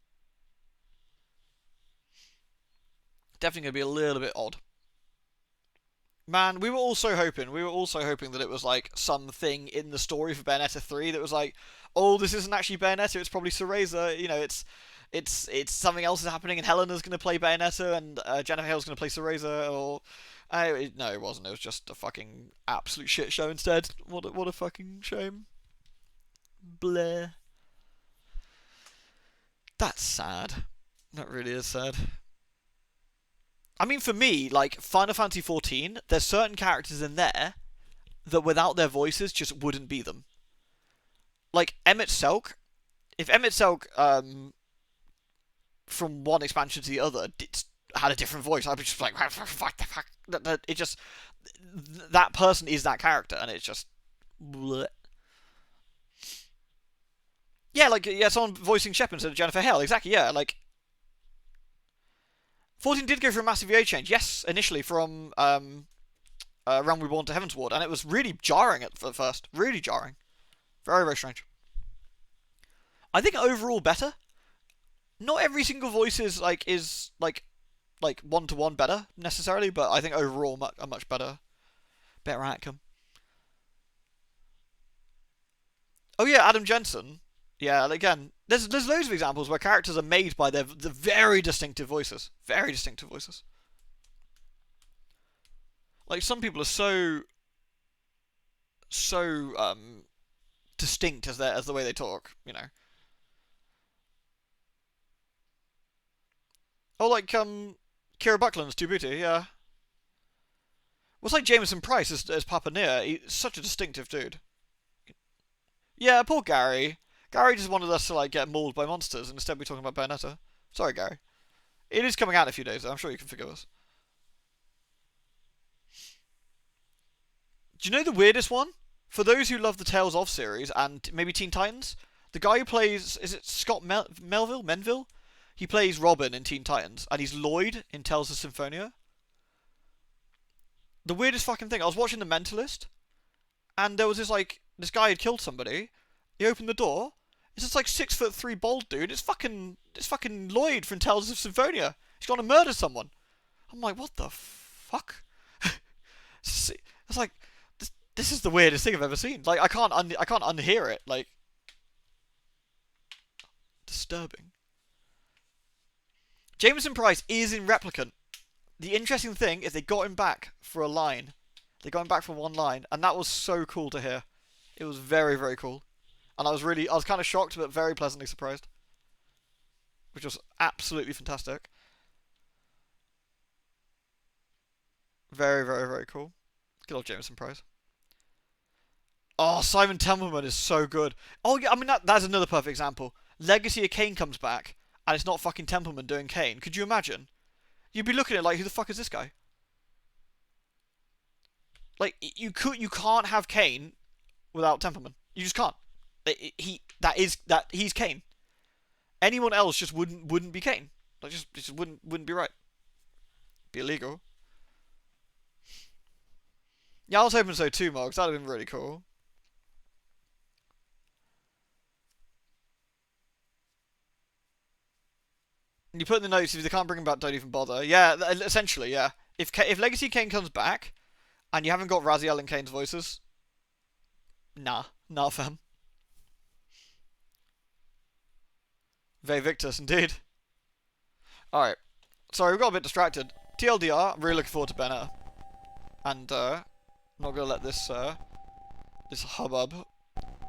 Speaker 1: Definitely gonna be a little bit odd. Man, we were also hoping that it was like something in the story for Bayonetta 3 that was like, oh, this isn't actually Bayonetta, it's probably Cereza. You know, it's something else is happening, and Helena's gonna play Bayonetta, and Jennifer Hale's gonna play Cereza, or no, it wasn't. It was just a fucking absolute shit show instead. What a fucking shame. Bleh. That's sad. That really is sad. I mean, for me, like, Final Fantasy XIV, there's certain characters in there that without their voices just wouldn't be them. Like, Emmett Selk. If Emmett Selk, from one expansion to the other, had a different voice, I'd be just like, what the fuck? It just... That person is that character, and it's just... Bleh. Yeah, like, yeah, someone voicing Shep instead of Jennifer Hale. Exactly, yeah, like... 14 did go through a massive VA change, yes, initially from Realm Reborn to Heavensward, and it was really jarring at first. Really jarring. Very, very strange. I think overall better. Not every single voice is like one-to-one better, necessarily, but I think overall a much better outcome. Oh yeah, Adam Jensen. Yeah, again, there's loads of examples where characters are made by the very distinctive voices. Very distinctive voices. Like, some people are so distinct as the way they talk, you know. Oh, like Kira Buckland's Tubuti, yeah. Well, it's like Jameson Price as Papa Nia. He's such a distinctive dude. Yeah, poor Gary. Gary just wanted us to like get mauled by monsters, and instead we're talking about Bayonetta. Sorry, Gary. It is coming out in a few days, though. I'm sure you can forgive us. Do you know the weirdest one? For those who love the Tales of series and maybe Teen Titans, the guy who plays, is it Scott Menville? He plays Robin in Teen Titans, and he's Lloyd in Tales of Symphonia. The weirdest fucking thing. I was watching The Mentalist, and there was this guy had killed somebody. He opened the door. It's this like 6'3" bald dude. It's fucking Lloyd from Tales of Symphonia. He's gonna murder someone. I'm like, what the fuck? It's like this is the weirdest thing I've ever seen. Like I can't unhear it. Like disturbing. Jameson Price is in Replicant. The interesting thing is they got him back for a line. They got him back for one line, and that was so cool to hear. It was very, very cool. And I was kind of shocked, but very pleasantly surprised. Which was absolutely fantastic. Very, very, very cool. Good old Jameson Price. Oh, Simon Templeman is so good. Oh, yeah, I mean, that's another perfect example. Legacy of Kain comes back, and it's not fucking Templeman doing Kain. Could you imagine? You'd be looking at it like, who the fuck is this guy? Like, you can't have Kain without Templeman. You just can't. He's Kain. Anyone else just wouldn't be Kain. Like, just wouldn't be right. Be illegal. Yeah, I was hoping so too, Mark. That'd have been really cool. And you put in the notes, if they can't bring him back, don't even bother. Yeah, essentially, yeah. If Legacy Kain comes back, and you haven't got Raziel and Kane's voices, nah, fam. Very Victus, indeed. Alright. Sorry, we got a bit distracted. TLDR, I'm really looking forward to Bayonetta. And, I'm not gonna let this this hubbub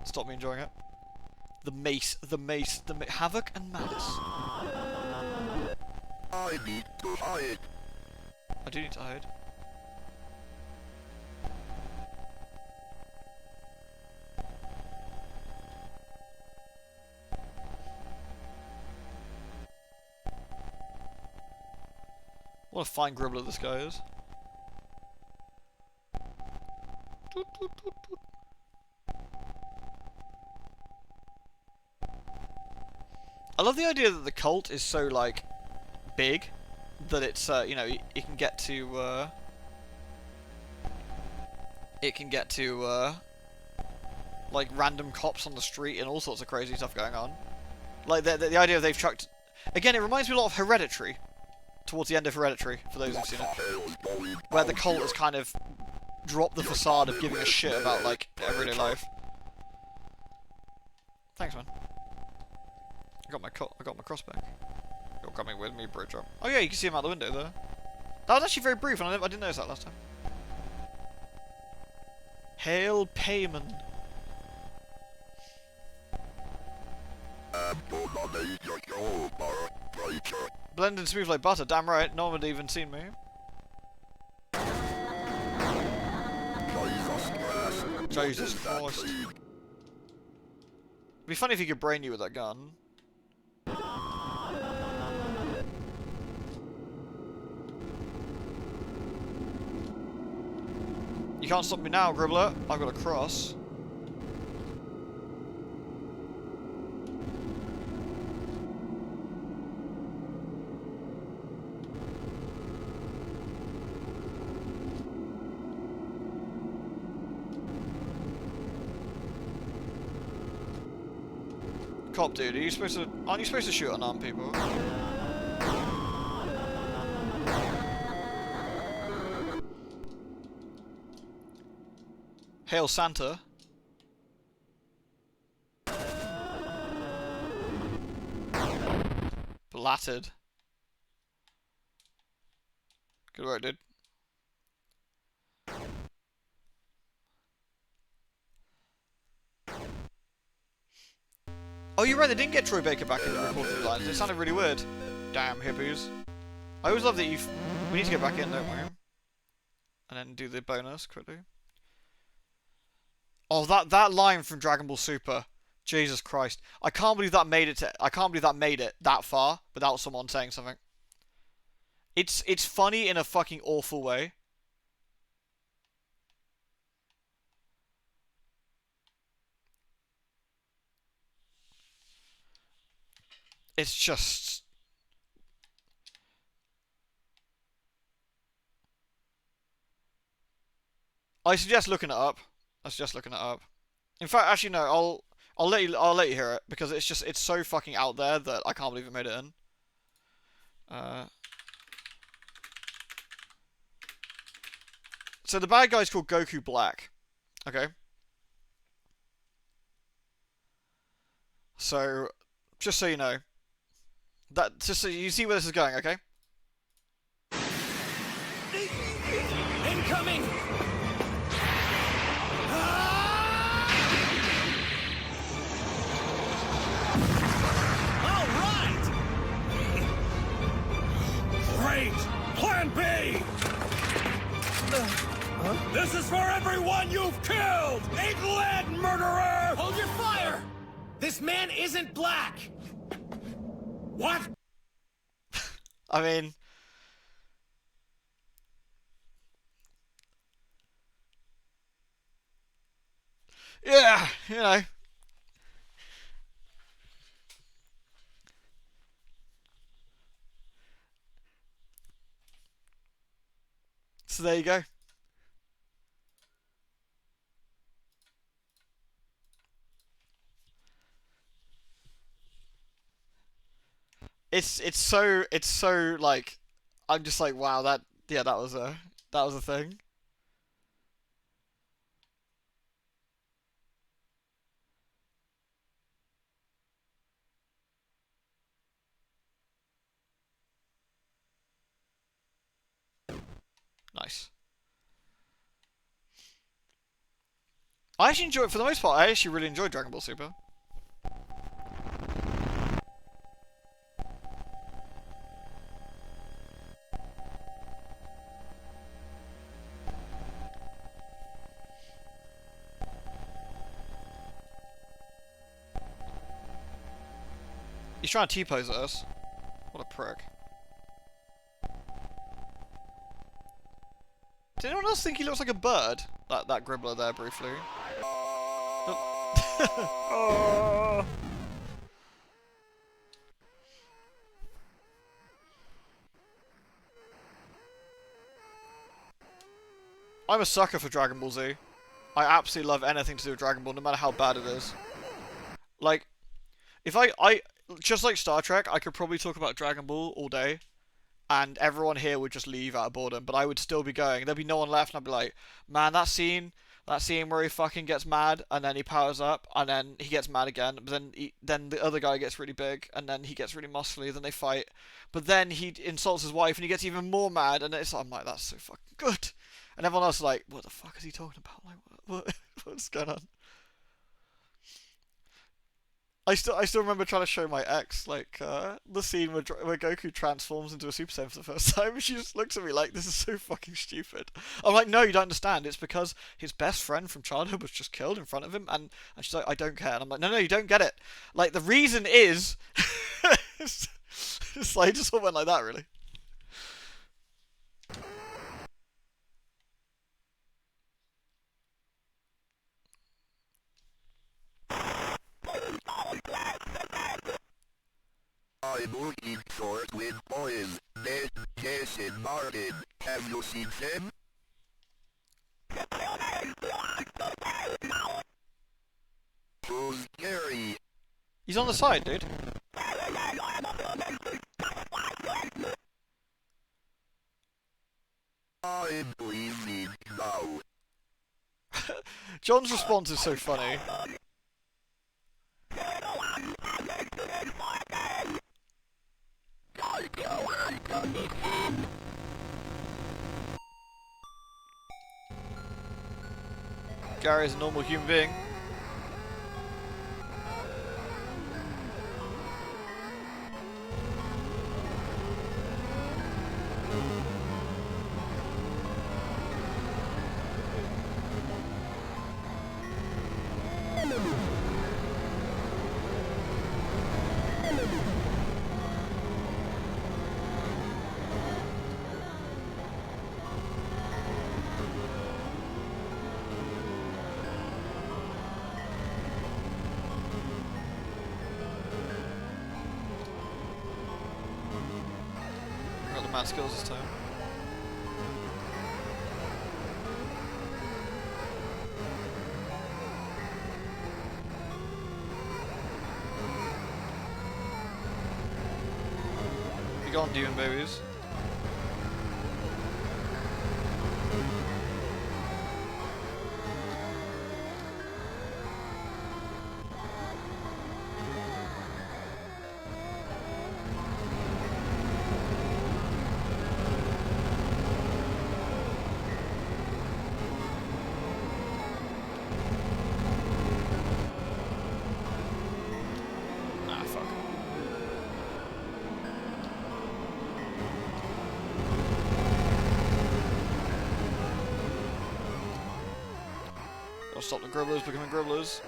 Speaker 1: stop me enjoying it. The mace, havoc and malice.
Speaker 2: I need to hide.
Speaker 1: I do need to hide. What a fine gribbler this guy is. Toot, toot, toot, toot. I love the idea that the cult is so, like, big that it's, you know, it can get to, like, random cops on the street and all sorts of crazy stuff going on. Like, the idea of they've chucked... Again, it reminds me a lot of Hereditary. Towards the end of Hereditary, for those who've seen it. Where the cult has kind of dropped the facade of giving a shit about, like, everyday life. Thanks, man. I got my crossbow. You're coming with me, Bridger. Oh yeah, you can see him out the window there. That was actually very brief, and I didn't notice that last time. Hail Payman. Blending smooth like butter, damn right, no one had even seen me. Jesus Christ. It'd be funny if he could brain you with that gun. You can't stop me now, Gribbler. I've got a cross. Cop dude, aren't you supposed to shoot unarmed people? Hail Santa. Blattered. Good work, dude. Oh, you're right, they didn't get Troy Baker back in the recording lines. It sounded really weird. Damn hippies. I always love that we need to get back in, don't we? And then do the bonus quickly. Oh, that line from Dragon Ball Super. Jesus Christ. I can't believe that made it that far without someone saying something. It's funny in a fucking awful way. It's just... I suggest looking it up. In fact, actually no, I'll let you hear it because it's so fucking out there that I can't believe it made it in. So the bad guy's called Goku Black. Okay. So just so you know, just so you see where this is going, okay?
Speaker 4: Incoming! All right! Great! Plan B! This is for everyone you've killed! Egglet murderer! Hold your fire! This man isn't black! What?
Speaker 1: I mean... yeah, you know. So there you go. It's so like I'm just like wow that was a thing. Nice. I actually enjoy it for the most part. I actually really enjoyed Dragon Ball Super. He's trying to T-pose at us. What a prick. Did anyone else think he looks like a bird? That Gribbler there, briefly. Oh. I'm a sucker for Dragon Ball Z. I absolutely love anything to do with Dragon Ball, no matter how bad it is. Like, if I just like Star Trek, I could probably talk about Dragon Ball all day, and everyone here would just leave out of boredom, but I would still be going. There'd be no one left, and I'd be like, man, that scene where he fucking gets mad, and then he powers up, and then he gets mad again, but then the other guy gets really big, and then he gets really muscly, then they fight, but then he insults his wife, and he gets even more mad, and I'm like, that's so fucking good. And everyone else is like, what the fuck is he talking about? Like, what's going on? I still remember trying to show my ex, like, the scene where Goku transforms into a Super Saiyan for the first time, and she just looks at me like, this is so fucking stupid. I'm like, no, you don't understand, it's because his best friend from childhood was just killed in front of him, and she's like, I don't care, and I'm like, no, you don't get it. Like, the reason is... it's like, it just all went like that, really.
Speaker 2: I'm looking for twin boys, Ned, Jason, Martin. Have you seen them? Who's Gary?
Speaker 1: He's on the side, dude.
Speaker 2: I'm leaving now.
Speaker 1: John's response is so funny. Gary is a normal human being. Got the mad skills this time. Be gone, demon babies. Ah, fuck. Gotta stop the gribblers becoming gribblers.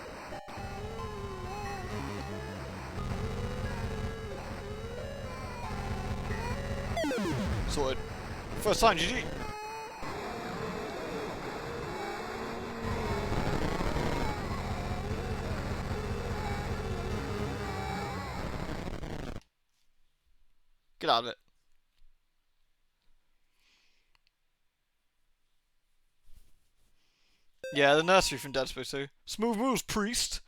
Speaker 1: Sorted. First time, GG. Get out of it. Yeah, the nursery from Dead Space 2. Smooth moves, priest!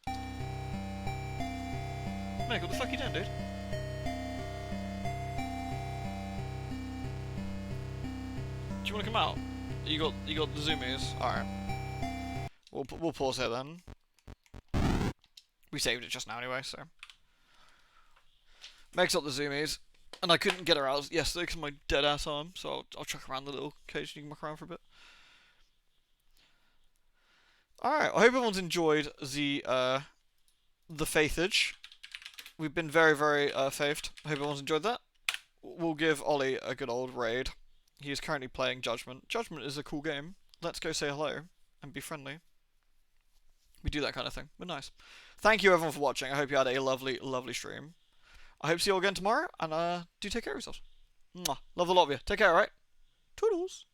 Speaker 1: Mate, what the fuck are you doing, dude? Do you want to come out? You got the zoomies? Alright. We'll pause here then. We saved it just now anyway, so. Meg's got the zoomies. And I couldn't get her out yesterday because of my dead ass arm, so I'll chuck around the little cage and you can muck around for a bit. Alright, I hope everyone's enjoyed the faithage. We've been very, very faithed. I hope everyone's enjoyed that. We'll give Ollie a good old raid. He is currently playing Judgment. Judgment is a cool game. Let's go say hello and be friendly. We do that kind of thing. But nice. Thank you everyone for watching. I hope you had a lovely, lovely stream. I hope to see you all again tomorrow, and do take care of yourselves. Mwah. Love the lot of you. Take care, alright? Toodles.